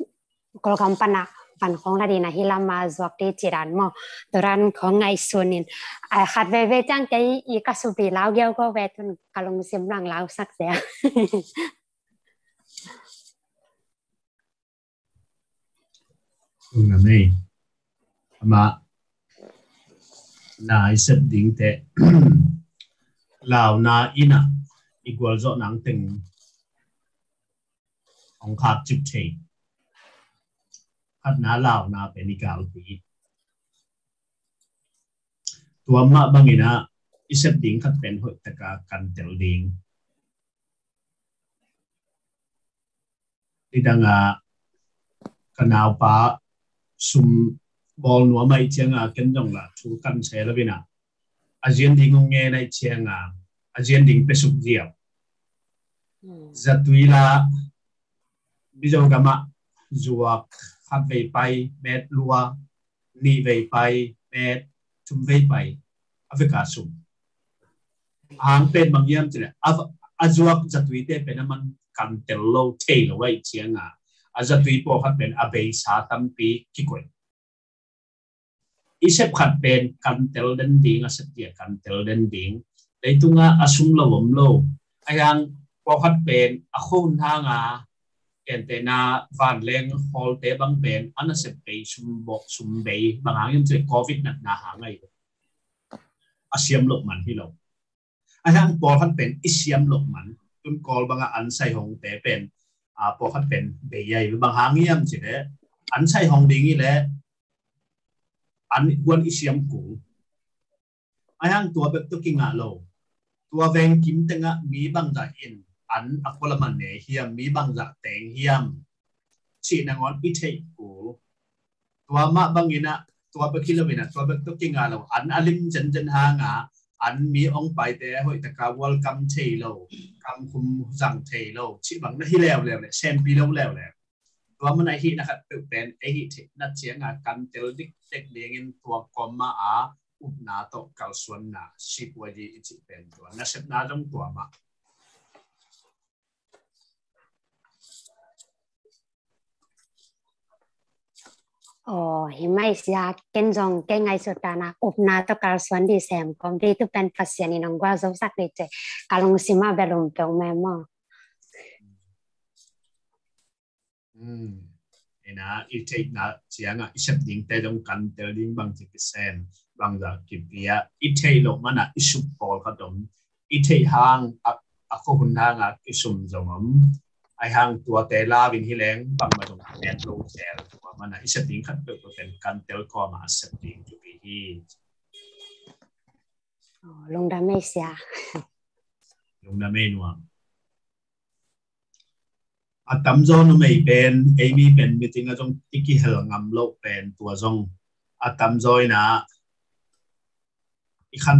[SPEAKER 7] kol kam pana van khong la di na hilama jok ti chiran mo doran khong ngay sunin a khat ve chang cái i ka su pi lao gel ko ve tun kalong sim lang lao sak se
[SPEAKER 1] là mấy mà na isep ding te lao na ina igual zo nang ting ong khap chip che khat na lao na penigal ti tua ma bangina isep ding khat pen hoi taka kan tel ding idanga kanao pa sum bol nuo mai chianga ken jong la thu kan che la bina ajian ding nge nai chianga ajian ding pe suk dia zatuila bijo gama zuak khat vei pai met lua ni vei pai met chum vei pai aveka sum ang pen bang yam chile azuak zatuite penaman kan tello tail wai chianga azatui po khat pen abei sa tampi kikoi isep khat pen kan tel den ding asetia kan tel den ding leitunga asum lawom lo ayang po khat pen akhun hanga entena van leng hol te bang pen anasep pe sum bok sum bei bangang yum che covid na hangai asiam lok man hi lo ayang po khat pen isiam lok man tun kol banga an sai hong te pen po khat pen be yai bang hangiam che le an sai hong ding i le an wan isiam ku ayang tua bek to kinga lo tua veng kim tenga mi bang da in an akola man ne hiam mi bang da teng hiam chi na ngon i thei ku tua ma bangina tua bek kilomina tua bek to kinga lo an alim jen hanga an mi ong pai te hoi ta ka welcome thei lo kam khum jang thei lo chi bang na hi lew le sen pi lo lew le tua man ai hi na khat pe pen ai hi thei na chianga kan tel dik tek ding in tua komma a up na to kal suan na ship wa ji ichi pen tua na sep na dong tua ma
[SPEAKER 7] hi mai sia ken jong ke ngai sutana upna to kal suan di sem kom di tu pen pasian in ngwa zo sak ni che kalong sima belum pe me mo
[SPEAKER 1] ina i take na chianga isep ding te dong kan tel ding bang chi sen bang da kipia i thei lo mana isup pol ka dom i thei hang a ko hun hanga isum zongom ai hang tua te la vin hi leng bang ma dong net lo sel tua mana isep ding khat pe pen kan tel ko ma isep ding tu bi hi
[SPEAKER 7] long da me sia
[SPEAKER 1] long da me nuam atam zo no mei pen amy pen meeting a jong tiki hel ngam lo pen tua jong atam zoi na i khan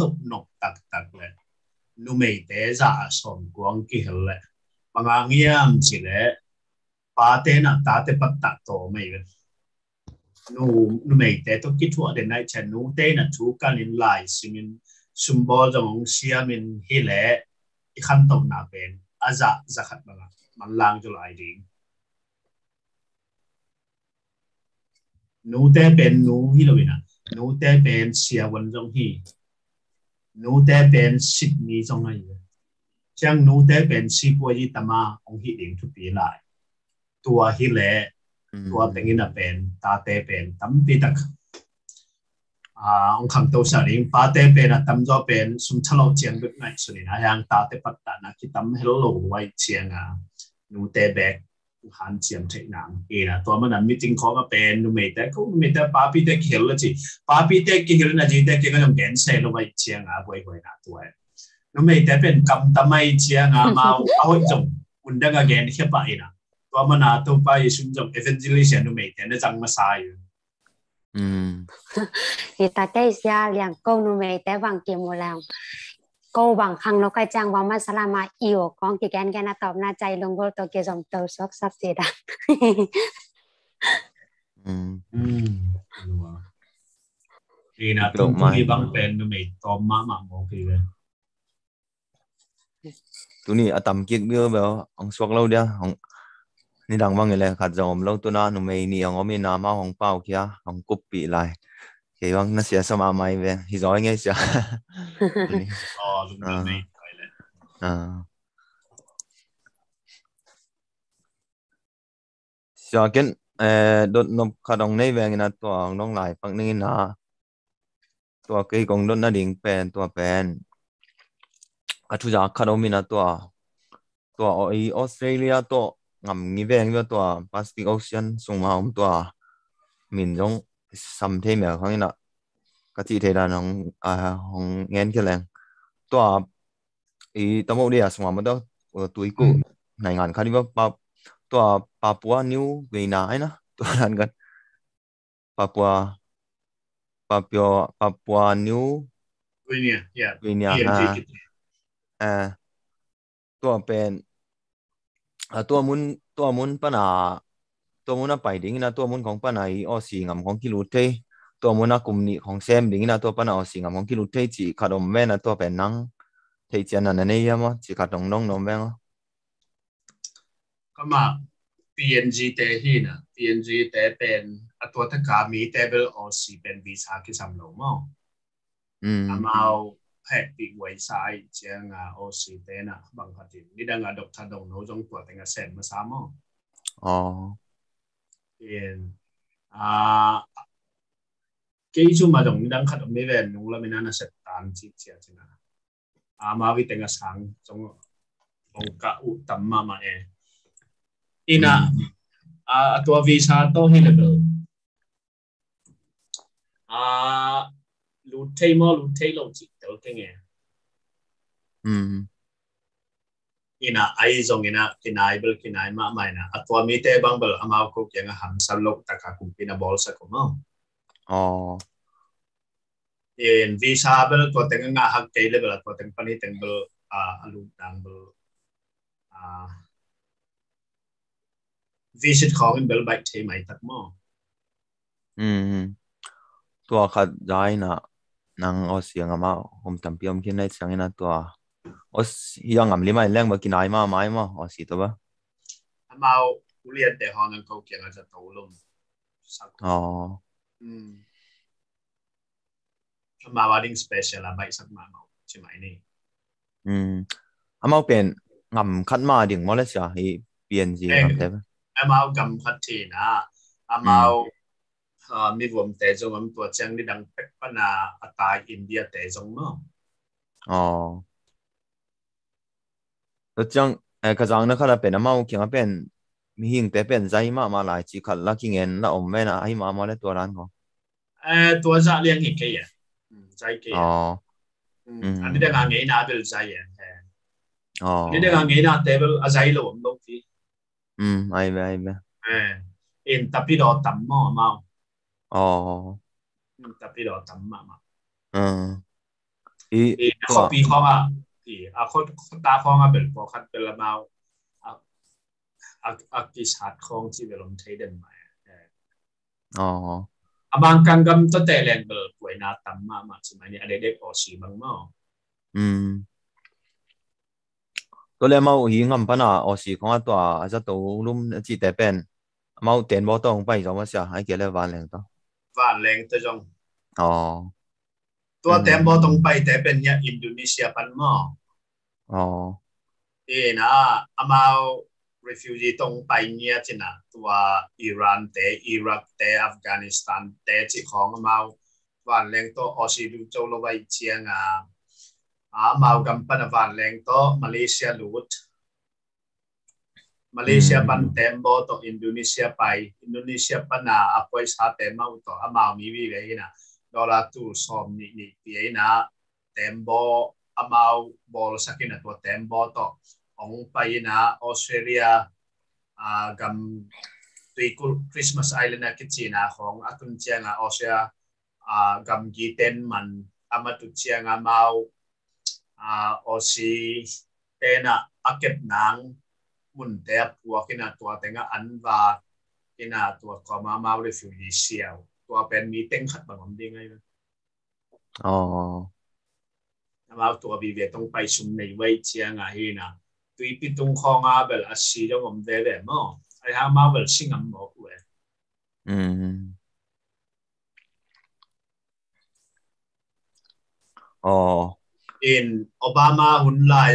[SPEAKER 1] to nok tak le nu mei te za som kuang ki hel le banga ngiam chi le pa te na ta te pat ta to mei nu mei te to ki thua de nai chen nu te na thu kan in lai singin sumbo jong siamin hi le อีขั้นตอนน่าเป็นอาจะจะขัดบ้างมันล้างจุลายดิ่งนูเต้เป็นนูฮิโรวินะนูเต้เป็นเสียวันจงฮีนูเต้เป็นสิบนี้จงไงจังนูเต้เป็นสิบวันยี่ตมาองฮีดิ่งทุกปีเลยตัวฮิเล่ตัวเป็นอินาเป็นตาเต้เป็นตั้มปีตักองคำตัวสาริงตาเต้เป็นตั้มจอเป็นสุนทรเราเจียงแบบไหนสุนินะยังตาเต้ปัตตานะคิดตั้มให้เราหลงไว้เจียงนูเต้แบกหันเจียมเทนังนะตัวมันนั้นมีจริงเขาก็เป็นนูไม่แต่ก็ไม่แต่ป้าพี่เต้เขียวแล้วจีป้าพี่เต้เขียวนะจีเต้เขียวก็ต้องแกนเซลไว้เจียงบ่อยๆนะตัวนูไม่แต่เป็นกำตั้มไม่เจียงมาเอาจงอุ่นดังแกนเขียวไปนะตัวมันตัวไปสุ่มจงเอเวนเจลิชันนูไม่แต่เนี่ยจังมาสาย
[SPEAKER 7] thì ta cái ra liền câu nu mày té bằng kiếm một lần câu bằng khăng nó cái trang vào mắt sala mà yêu con thì cái nó tóm na chạy lông vô tôi kia dòng tàu sốc sắp gì đó
[SPEAKER 1] thì là tôi đi bằng pen nu mày tóm má mà một kỳ về
[SPEAKER 3] tụi này ở tầm kia đưa vào ông suốt lâu đi ôngนี่ดังว่าไงเลยขัดจอมแล้วตัวนั้นนุ่มนี่องมีน้ำมาของเป้าเคียของกุบปีไรเกี่ยงนั่นเสียสมาไม่เว้ยฮิจอยไงเสีย
[SPEAKER 1] อ๋อลุงไม่ไปเลย
[SPEAKER 3] เสียกันโดนนบขัดองในเว้ยนะตัวน้องหลายปังนี่นะตัวเกี่ยงโดนน่าดิ่งเป็นตัวเป็นอัศจรรย์ขัดองมีนะตัวออสเตรเลียตัวngầm nghĩ về cáiตัว Pacific Ocean ส่งมาของตัวมินจงซ้ำเทียมอย่างนี้นะก็ที่เทดานของเงินกี่แรงตัวตั้งแต่เดียส่งมาตัวอีกในงานคดีว่าตัวปาปัวนิวเวียนานะตัวนั้นกันปาปัวนิว
[SPEAKER 1] เวียนา
[SPEAKER 3] ตัวเป็นตัวมุนปนาตัวมุนไปดิ่งนะตัวมุนของปนาออสีงามของกิลุเทตัวมุนกลุ่มนี้ของเซมดิ่งนะตัวปนาออสีงามของกิลุเทจีขาดอมแม่นะตัวเป็นนังเทจีนันนั่นเองมั้งจีขาดองน้องน้องแม่ง
[SPEAKER 1] ก็มา PNG เตหีนะ PNG เตเป็นตัวทักการมีเตเบลออสีเป็นวีซ่าที่สำโรงมั้งมาแพทย์ปีกไว้สายเจียงโอซีเตนะบางคนที่นี่ดังดอกทัดดงโนจงตัวแต่งเส้นมาซ้ำมั้ง
[SPEAKER 3] อ๋อ
[SPEAKER 1] กี่ชั่วมาจงดังขัดไม่เว้นนุ่งแล้วไม่น่าเสร็จตามจีเจียจีนะมาวิแต่งสังจงองกะอุตัมมาเออินะตัววีซ่าโตให้เลยลูเทมอลูเทลจิตโอเคไงอินะไอซงอินะกินไอเบลกินไอมาไม่นะตัวมีเตบังเบลอามาคุกยังหันสัลลกตะกักุมพินาบอลสักมั้ง
[SPEAKER 3] อ๋อ
[SPEAKER 1] วีซ่าเบลตัวแต่งงานหักเกลเบลตัวแต่งปนิแต่งเบลลูดังเบลวิสิตของเบลใบเทไม่ตัดมั้ง
[SPEAKER 3] ตัวขัดใจนะนางออสเซียงมาผมทำเพียงแค่ในเสียงนั้นตัวออสยังงำลิมาแรงมากินไอมาไม่มาออสสิตัวบ้า
[SPEAKER 1] มาเรียนแต่ห้องนั้นเขาเกี่ยงจะโตลง
[SPEAKER 3] อ๋อ
[SPEAKER 1] มาว่าดิ้งสเปเชียลอะไรสักมาใช่ไหมนี่
[SPEAKER 3] มาเป็นงำคัดมาดิ่งมาเลเซียให้เปลี่ยนสิครับเ
[SPEAKER 1] ต่มากำคัดทีนะมามีวงเตจงตัวเชียงนี่ดังเป็กปนาอัตราอินเดียเตจงมั้ง
[SPEAKER 3] อ๋อแล้วจังกระจังนั่นเขาเป็นมาเกี่ยงเป็นมีหิ่งแต่เป็นใจมาหลายจีขัดลักกิ้งเงินแล้วอมแม่นะให้มาเลยตัวร้านเขา
[SPEAKER 1] ตัวจะเลี้ยงอีกแค่ใจแค่อันนี้เรื่องไงน่าเป็นใจอ๋อนี่เรื่องไงน่าเตเบิลอะไรหรอผมต้องที่
[SPEAKER 3] ไอ้เบ้
[SPEAKER 1] อินแต่พี่เราตั้มมา
[SPEAKER 3] อ๋อ
[SPEAKER 1] แต่พี่เราตั้มมา
[SPEAKER 3] เขา
[SPEAKER 1] ปีข้องคนตาข้องเป็นพอคัดเป็นละมากิจหัดข้องที่เป็นลมใช้เดินมา
[SPEAKER 3] อ๋
[SPEAKER 1] อบางกังกำตัวแต่แรงเบลป่วยนาตั้มมาใช่ไหมเนี่ยเด็กออสีบางมั้ง
[SPEAKER 3] ตัวเล่มาหิงำปนาออสีของตัวจะตัวลุ่มจีแต่เป็นมาเตียนบ่ต้องไปจอมเสียให้เกี่ยวเลยวานแรงตัว
[SPEAKER 1] วานแรงตัวจง
[SPEAKER 3] อ๋อ
[SPEAKER 1] ตัวเต็มบ่ต้องไปแต่เป็นเนี่ยอินโดนีเซียปันมอ
[SPEAKER 3] อ๋อ
[SPEAKER 1] นะอามา refugee ต้องไปเนี่ยที่น่ะตัวอิหร่านแต่อิรักแต่อัฟกานิสถานแต่ที่ของอามาวานแรงตัวออสีดูโจโลไวเชียงมาวกัมปันวานแรงตัวมาเลเซียลูดมาเลเซียปันเต็มบ่ตัวอินโดนีเซียไปอินโดนีเซียปันอภัยสาเต็มมาตัวอามาวมีวิเวนะดอลลาร์ตูสอมนี่ปีนะเต็มบ่อามาวบอลสักนะตัวเต็มบ่ตัวองไปนะออสเตรเลียกัมตุยคริสต์มาสไอแลนด์คิดจีนะของอาตุนเชียงออสเตรเลียกัมกีเตนมันอามาตุเชียงมาวออซีเตนะอาเก็บหนังมุนเตะปัวกินะตัวเต็งอันวากินะตัวก็มาเรฟิวจีเซียวตัวเป็นมีเต็งขัดบางมันดีไง
[SPEAKER 3] อ๋อ
[SPEAKER 1] มาตัวบีเวต้องไปชุมในไว้เชียงฮีนะตุยปิตุงของเบลอาชีจงอมเดเบมอไอฮามาเบลชิงอมบอกเว
[SPEAKER 3] อ๋อ
[SPEAKER 1] อินโอบามาหุ่นลาย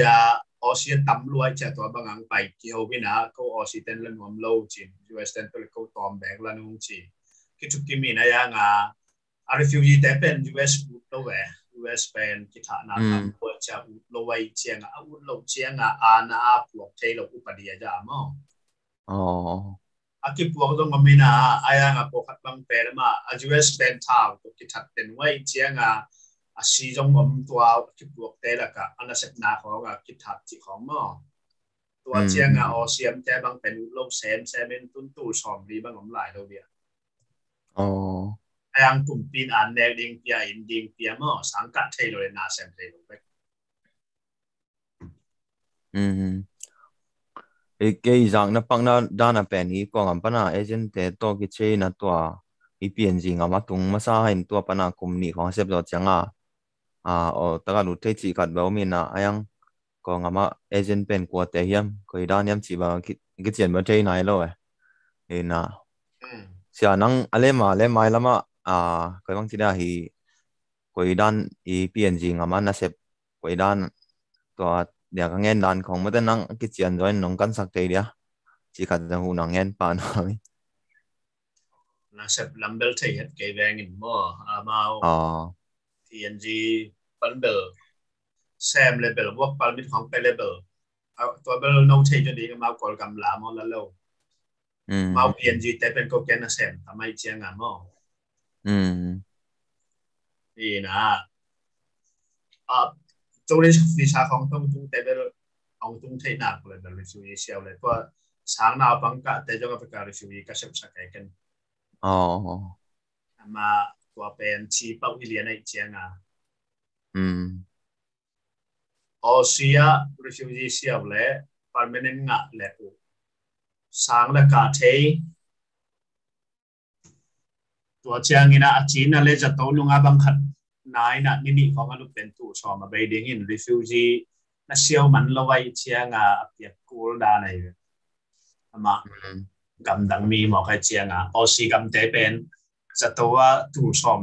[SPEAKER 1] ออสเซียตั้มรวยจากตัวบางอังไปเกี่ยวกินะเขาออสเซียเต้นเล่นความโลจินยูเอสเต้นตัวเขาตอมแบกละนุ่งจีคิดทุกที่มีนะยังอาริฟิวจีแต่เป็นยูเอสอุดโลเวยูเอสเป็นกิจนาทำตัวจะอุดโลไวเชียงอุดโลเชียงอาณาพวกเทโลอุปเดียจามอ
[SPEAKER 3] อ๋อ
[SPEAKER 1] อากิพวกต้องก็มีนะอายังพวกขัดบางเป็นมายูเอสเป็นท้าวตัวกิจเป็นไว้เชียงอาชีจงอมตัวคิดบวกเตละกะอันนั้นเสนาของคิดถัดจิของมอตัวเชียงออเซียมแต่บางเป็นโลกเซมเป็นตุ้นตู้ชอมดีบางหลายเราเดีย
[SPEAKER 3] อ๋อ
[SPEAKER 1] ยังกลุ่มปีนอันแนวดิ่งเปียอินดิ่งเปียมอสังกัดเทโลเลนาเซมเทโลเบก
[SPEAKER 3] เกย์จังนับปังนาด้านเป็นอีกองปัญหาเอเจนต์แต่ตัวกิจเชนตัวอีเปลี่ยนจริงมาตุงมาสาเห็นตัวปัญหากลุ่มนี้ของเซฟตัวจังตะการุเทจิกัดแบบมีนะยังก็งามาเอเจนต์เป็นกว่าแต่ยังก็อีด้านยังจีบกิจเจียนมาเจนไหนเลยนะเสียนังอะไรมาแล้วมาก็บางทีได้ฮีก็อีด้านอีเปลี่ยนจริงมานะเซฟก็อีด้านตัวเดี๋ยวก็เงินด้านของมันแต่นังกิจเจียนจอยน้องกันสักทีเดียวจีกัดจะหูนังเงินปานอะไร
[SPEAKER 1] นะเซฟลัมเบลเทียดเกย์แวงอินมอมาTNG ปันเบลแซมเลเบลว่าปันมิดของเป็นเลเบลตัวเบลโน้ตเทจดีก็มากอลกำลามอแล้วมา TNG แต่เป็นก็แกนแซมทำไมเชียงมอนี่นะโจลิสวิชาของต้องตุ้งแต่เบลของตุ้งเทนักเลยเบลริฟิวเชียเลยตัวสางนาบังกะแต่จงกับการริฟิวก็เชื่อมสักกันมาตัวเป็นชีปวิเลียนในเชียงออสเตรีย refugee เสียเลย permanent งะเลยสังละกาเทตัวเชียงนะจีนเลยจะตัวลุงอาบังคัดนายนะนี่ของอนุเป็นตัวชอมาไปดิ้ง refugee นั่นเชียวมันละไว้เชียงเปียกกูลดาในมากำดังมีหมอกให้เชียงออสเตรียกำเตเป็นจะตัวตัวชอ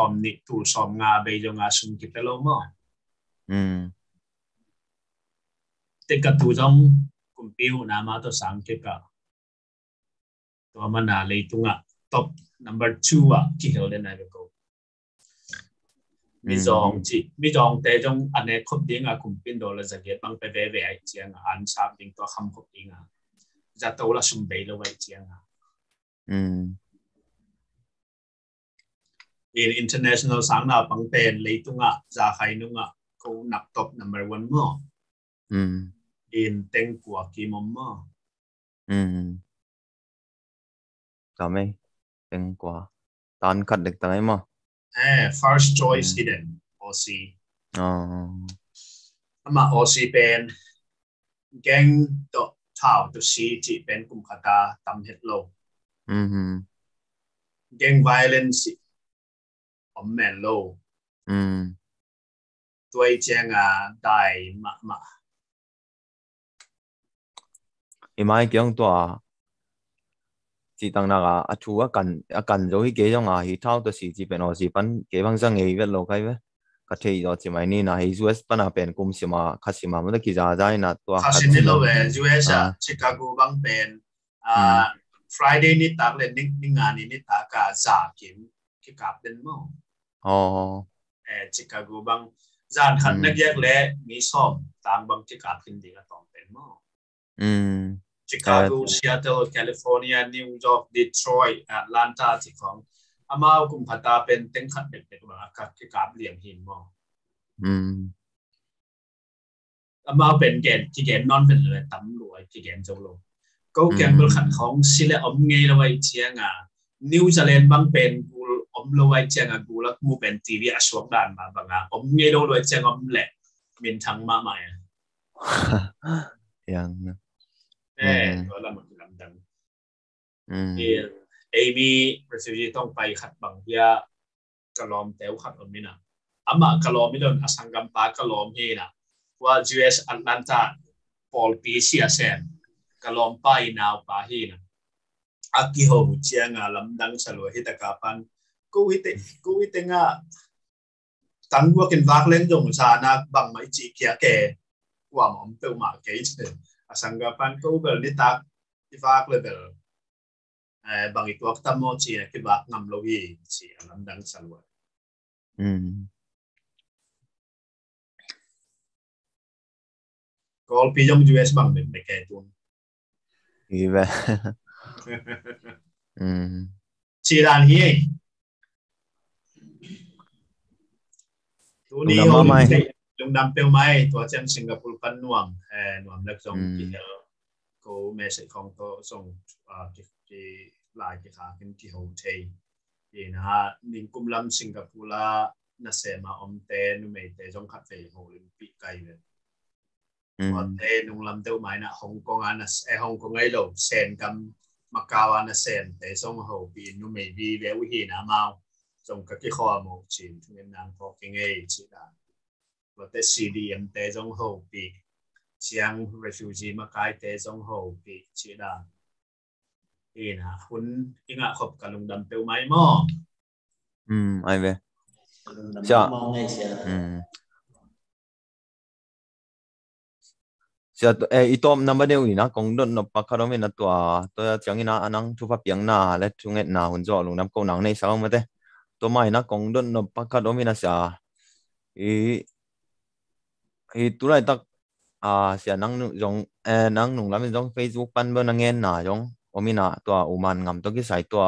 [SPEAKER 1] มนี่ตัวชอมงาไปจงสุ่มกิจแล้วมั้งแต่ก็ตัวจงกุมพิวนามาตัวสังเกตก็ตัวมันเลยตัวtop number 2ที่เขาเล่นในก็มีจองแต่จงอันนี้ครบดิ้งกุมพินโดนแล้วจะเก็บบางไปเว่ยเจียงอันชาบดิ้งตัวคำครบดิ้งจะตัวละสุ่มไปแล้วไว้เจียงinternational สังนาบังเป็นเลยตัวจะใครนุ่งเขานับ top number 1มั้งเต็งกว่ากี่มั่ง
[SPEAKER 3] ทำไมเต็งกว่าตอนคัดเด็กตอนไหนมั้ง
[SPEAKER 1] first choice ที่เด่นโอซีมาโอซีเป็นแกงตัวเท่าตัวซีที่เป็นกลุ่มขัดตาตำเห็ดโลแกง violence อมแมนโลตัวเจียงได้มา
[SPEAKER 3] mai kiang tua chỉ tăng naga à chú à cần rồi cái trong hi thao to si chỉ bên ở si pan cái bang sang ấy về lâu cái về cái thế đó chỉ mai ni na hi US pan à bên cũng xem mà khá xem mà mới kia ra ra na tua
[SPEAKER 1] khá xem lâu về US à Chicago bang bên Friday ni tak lên ni ngàn ni tak cả giả kiếm cái cặp đến mò Chicago bang giả khăn nắc yak lệ mi som tang bang cái cặp kinh đi cái tòng bên mò Chicago, Seattle, California, New York, Detroit, Atlanta ที่ของอามากุมพัตตาเป็นเต็งขัดเด็กๆมาที่กราบเลี้ยงหินมออามาเป็นเกณฑ์ที่เกณฑ์นอนเป็นเลยตั้มรวยที่เกณฑ์จงลงก็เกณฑ์บริขัดของสิเลอมเงยละไว้เชียงนิวซีแลนด์บางเป็นกูอมละไว้เชียงกูแล้วมูเป็นทีวีอสวกด่านมาบางอมเงยละไว้เชียงอมแหละมีทั้งมาใหม่
[SPEAKER 3] ยัง
[SPEAKER 1] ก็ละมันลำดังมีrefugee ต้องไปขัดบางเฮียกะลอมเต๋วขัดอมนี่นะอามากะลอมไม่โดนอสังกัมปากะลอมเฮียนะว่า US Atlanta ปอลปีเซียเซนกะลอมไปนาวปาเฮียนะอากิโฮเจียงลำดังสลัวฮิตกาปันกูวิเตงตั้งว่ากินวักเล่นจงชานะบางไม่จีเกียแกว่าหมอมเปลมาเกยAsanggapan ko ni tak ifak level bang itu waktu mo ci kibak ngam lohi ci alam dang salwa Kol pijong US bang ben beketun
[SPEAKER 3] Iba
[SPEAKER 1] Ci dan hi Tu ni Lung đam pêu maiตัวเจ้าสิงคโปร์ปันนวมนวมเล็กส่งที่เขาเมสเซจของตัวส่งที่ลายที่ขาขึ้นที่โฮเทลนี่นะฮะนิ่งกุมลำสิงคโปร์ละน่าเสมาอมเตนุเมย์เตจงขัดเฟยโฮลิมปิกไกเลยว่าเตนุงลำเต้าไม้นะฮ่องกงนะฮ่องกงไอ้เราเซนกับมาเก๊านะเซนเตส่งโฮปีนุเมย์บีเวลฮีนะมาส่งกับที่ข้อมูลจีนทุกอย่างนั้นพอกิงเอจีดาว่าแต่ CDM เตจงโฮปีเชียง refugee มาไกลเตจงโฮปีจีดานี่นะคุณอิงะขบกับลุงดำเปียวไม้หม้อ
[SPEAKER 3] ไอ้เว้ย
[SPEAKER 5] จ้ะ
[SPEAKER 3] จะอีตอมนับไม่ได้อีนะกงดนนปักคารมีนะตัวจังอีนะอันนั้นทุบเปียงนาและทุงเงินนาหุ่นจ่อลุงน้ำกงหนังในสาวมาเต้ตัวไม่นะกงดนนปักคารมีนะเสียตัวไรตักเสียนังจงนังหนุ่มแล้วมันจง Facebook ปันเบอร์นังเงินนาจงอมีนาตัวอุมันงามตัวกี่สายตัว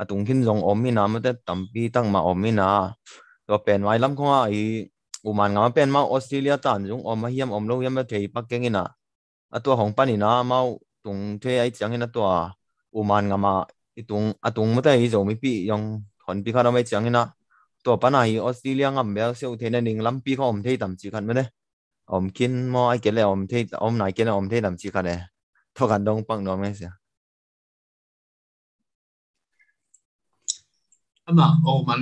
[SPEAKER 3] ตุงขินจงอมีนามันจะตั้มปีตั้งมาอมีนาตัวเป็นไว้ลำของอุมันงามเป็นมาออสเตรเลียตันจงอมาเฮียมโลเฮียมมาเทยปักเก่งนะตัวของปันนี่นะมาตุงเทยไอจังนะตัวอุมันงามตุงมันได้จงมีปียังถอนปีข้าเราไม่จังนะตัวปันไอออสเตรเลียงามเบลเซลเทนนิงลำปีเขาเทยตั้มจีกันไม่ได้กินมอไอเกลเลยเทยไหนเกลเลยเทยตั้มจีกันเลยทุกการดงปังน้องไม่เสีย
[SPEAKER 1] มาโอมั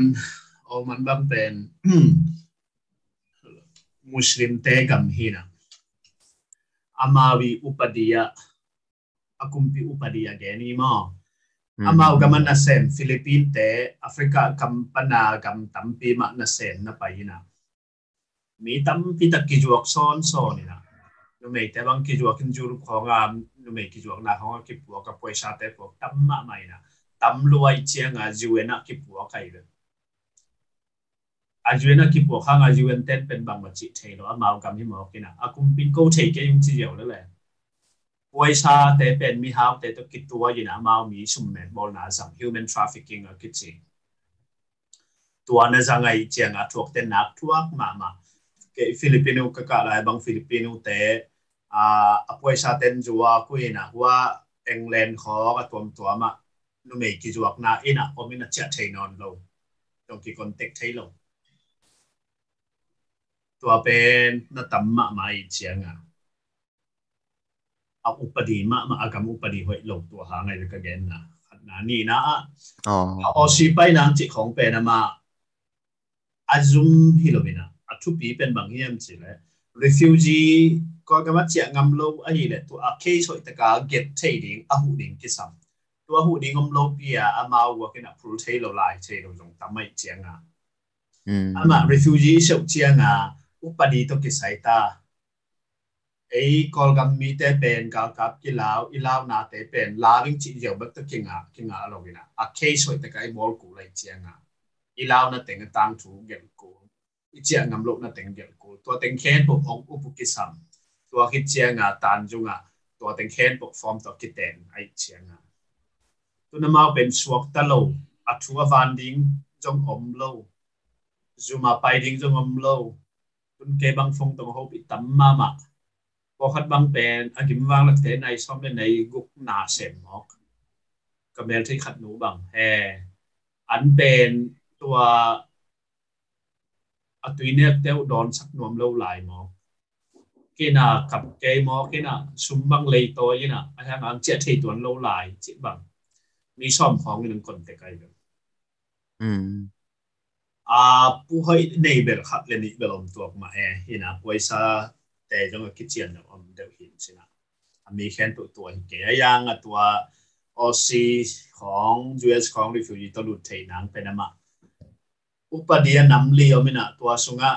[SPEAKER 1] นบางเป็นมุสลิมเตกัมฮีนะอามาวีอุปดียะอากุมปีอุปดียะแกนี่มั้งอามาอุกมันนัสเซนฟิลิปปินส์เตแอฟริกากัมปนากัมตัมปีมานัสเซนนะไปนะมีตัมปีตะกิจวักซ้อนนี่นะนูเมย์แต่บางกิจวักกินจูรุของนูเมย์กิจวักนะของกิจวักกับป่วยชาเตพวกตัมมาไม่นะตัมรวยเชียงจูเอนะกิจวักใครเลยจูเอนะกิจวักข้างจูเอนเต้นเป็นบางบัจิเทโลอามาอุกำที่หมอกินนะอากุมปินโกเทเกยุงจีเดียวเลยป่วยชาเตเป็นมีฮาวเตตัวกิจตัวยินะมามีสุ่มเม็ดบอลน่าสัง human trafficking กิจสิตัวนั้นจะไงเชียงถูกเต้นนักทั่วมาฟิลิปปินส์ก็กลายบางฟิลิปปินส์แต่ป่วยชาเต้นจัวคุยนะว่าอังกฤษขอตัวมานูเมกิจวักน่าอินะผมมีนัดเจอเทนอนเราตรงที่คอนเทกต์เทโลตัวเป็นนัดตั้มมาอีเชียงอุปดีมาอากรรมอุปดีไว้ลงตัวหาไงก็เก่งนะนี่นะเอาชีไปนั่งจิของเป็นมาอาจุมฮิโลวินะทุกปีเป็นบางอย่างสิเลย refugee ก็กำลังเจียงำโลอันนี้แหละตัวเคช่วยตะกาเก็ตเทดิ้งอาหูดิ้งกิสัมตัวหูดิ้งงำโลปีอ่ะอามาวัวกันอ่ะพูดเทโลไลเทโลจงทำไม่เจียงอ่ะอามา refugee เฉยเจียงอ่ะอุปนิตัวกิสัยตาไอ้กอลกัมมีเตเป็นกากับกิลาวอีลาวนาเตเป็นลาวิ่งจีเดียวบัตรกิงอ่ะเราวินะอ่ะเคช่วยตะกาไอ้บอลกูเลยเจียงอ่ะอีลาวน่ะแต่งตั้งถูกเกี่ยวกูอีเจียงำโลน่ะแต่งเกี่ยวกูตัวแต่งแค้นพวกองอุปกิสัมตัวคิดเจียงอ่ะตันจุงอ่ะตัวแต่งแค้นพวกฟอร์มตัวคิดแต่งไอ้เจียงอ่ะตัวนั้นมาเป็นสวกตะโลอัฐัววันดิ้งจงอมโลจูมาไปดิ้งจงอมโลตุนเก็บังฟงตรงเขาปิดตั้มมาพอคัดบังเป็นอากิมวางหลักเทในซ้อมเป็นในกุกนาเซมมอกกับแมวที่ขัดหนูบังอันเป็นตัวตุยเนี่ยเต้าโดนสักนวมเล่าหลายมอกิน่ะกับเกย์มอกิน่ะซุมบังเลยตัวยี่น่ะอาจารย์อันเจ็ดที่ตัวเล่าหลายจิบังมีซ่อมของหนึ่งคนแต่ไกลเลยผู้ให้ในเบลขัดเลนิเบลอมตัวมายี่น่ะป่วยซาแต่จังกิจเจียนอมเดียวหินสินะมีแค่ตัวเกย์ยังตัวออซีของ US ของ refugee ตัวหลุดเทนังเป็นมาอุปเดียนำเลี้ยวมินะตัวสุงะ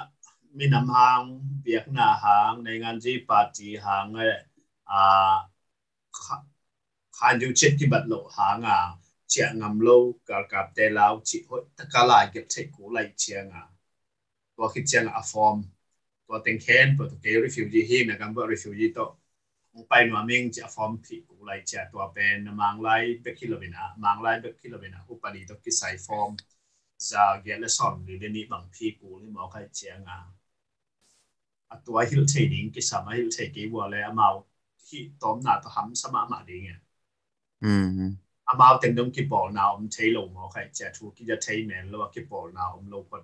[SPEAKER 1] มินำหางเบียกหน้าหางในงานจีปาจีหางขันยูเช็ดที่บัดโลหางเชียงำโลกับเตลาวจิโหตะกาลายเก็บเทกูไลเชียงตัวคิดเชียงฟอร์มตัวเต็งแคนตัวเกย์ refugee หิมนะครับว่า refugee ตัวไปหน่วยมิงจะฟอร์มที่กูไลเชียตัวเป็นมังไลเบกคิโลเบนะมังไลเบกคิโลเบนะอุปดีตัวกิใส่ฟอร์มจะเกี่ยวกับสอนหรือเรื่องนี้บางพี่กูนี่มองใครเจียงตัวฮิลเทดิ้งกิสามารถฮิลเทกี่วัวเลยอามาที่ต้มหนาตัวหำสมามาดิ้งอามาเต็มดงกี่บอลนาอมเทโลมองใครจะถูกกิจเทแมนแล้วว่ากี่บอลนาอมโลคน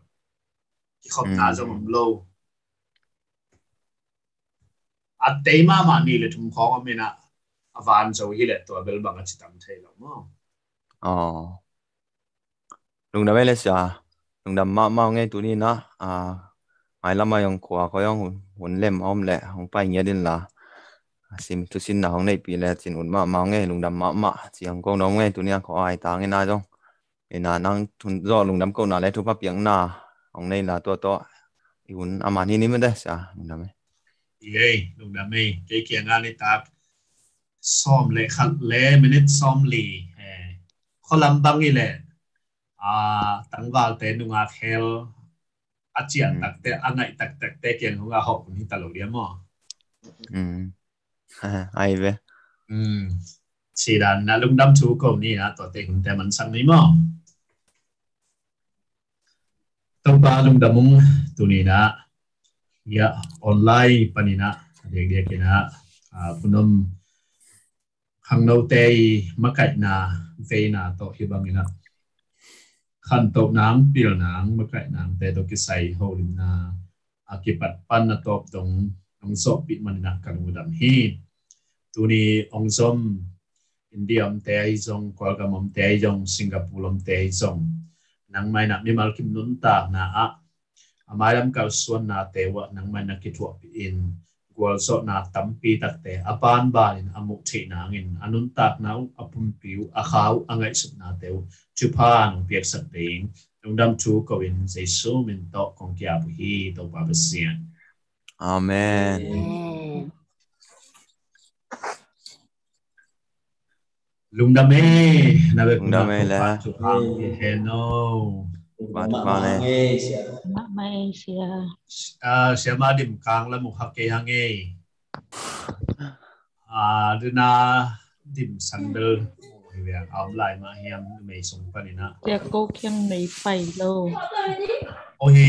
[SPEAKER 1] กี่ขอบนาจะอมโลเตมามานี่เลยทุ่มของอามินะวานจะวิเลตตัวเบลบังจิตามเทโลมั้ง
[SPEAKER 3] ลุงดำไม่เลยสิลุงดำมาไงตัวนี้นะหมายละมายังขวาเขายังหุ่นเล่มอ้อมแหละของไปเงี้ยดินละสิมทุสินนะของในปีแล้วจินหุ่นมาไงลุงดำมาเสียงกองน้องไงตัวนี้ขอไอ้ตาไงนะจ้องไอ้นานั่งทุนรอลุงดำก็นาเลยทุบเปียงนาของในละตัวหุ่นอามานี่ไม่ได้สิลุงดำไหม
[SPEAKER 1] ลุงดำไม่เกี่ยงงานในตาซ้อมเลยขัดเลยมินิซ้อมลีข้อลำบังนี่แหละตั้งว่าเตนุงอาเคลอาเจียนตักเตอันไหนตักเตเกียนของอาหอกนี่ตลอดเดียมั้ง
[SPEAKER 3] ไอ้เว้
[SPEAKER 1] สีดานนะลุงดำชูกนี่นะตัวเตะหุ่นแต่มันสั่งนี่มั้งตัวปลาลุงดำมุงตัวนี้นะยาออนไลน์ปนินะเด็กๆนะคุณน้องข้างโน้ตเตยมาไก่นาเฟน่าโตฮิบังนี่นะขันโตน้ำปีลน้ำมาไก่น้ำแต่ตัวกิใส่โฮลิมนาอากิปัดปั้นนะตบตรงโซปิมันนักกันมุดำฮีตัวนี้องซอมอินเดียมเตยจงกัวกามอมเตยจงสิงคโปร์มเตยจงนังไม่นับมีมาลคิมนุนตานะอามาลำกับส่วนนาเตวะนังไม่นักกิจวัตรอินกัวโซนาตั้มปีตักเตอปานบาลินอามุเทนังอินอนุนตักนาอปุ่มปิวอาขาวอังไงสุดนาเตวจุพานงเปียกสัตว์เองลุงดำชูกวินเซซูมินโตคงเกียบุฮีโตปาเบเซียน
[SPEAKER 3] อาเมน
[SPEAKER 1] ลุงดำเมนะเบ
[SPEAKER 3] ลุงดำเมแล้ว
[SPEAKER 1] จุพังเฮโน
[SPEAKER 3] มาเลย
[SPEAKER 8] มาเชีย
[SPEAKER 1] เสียมาดิมกลางแล้วมุขเกหังเอดูนาดิมซันเดอร์เวียเอาไลน์มาเฮียมไม่ส่งไปนี่นะ
[SPEAKER 8] เจ้าก็ยังไม่ไปโล
[SPEAKER 1] โอ้ย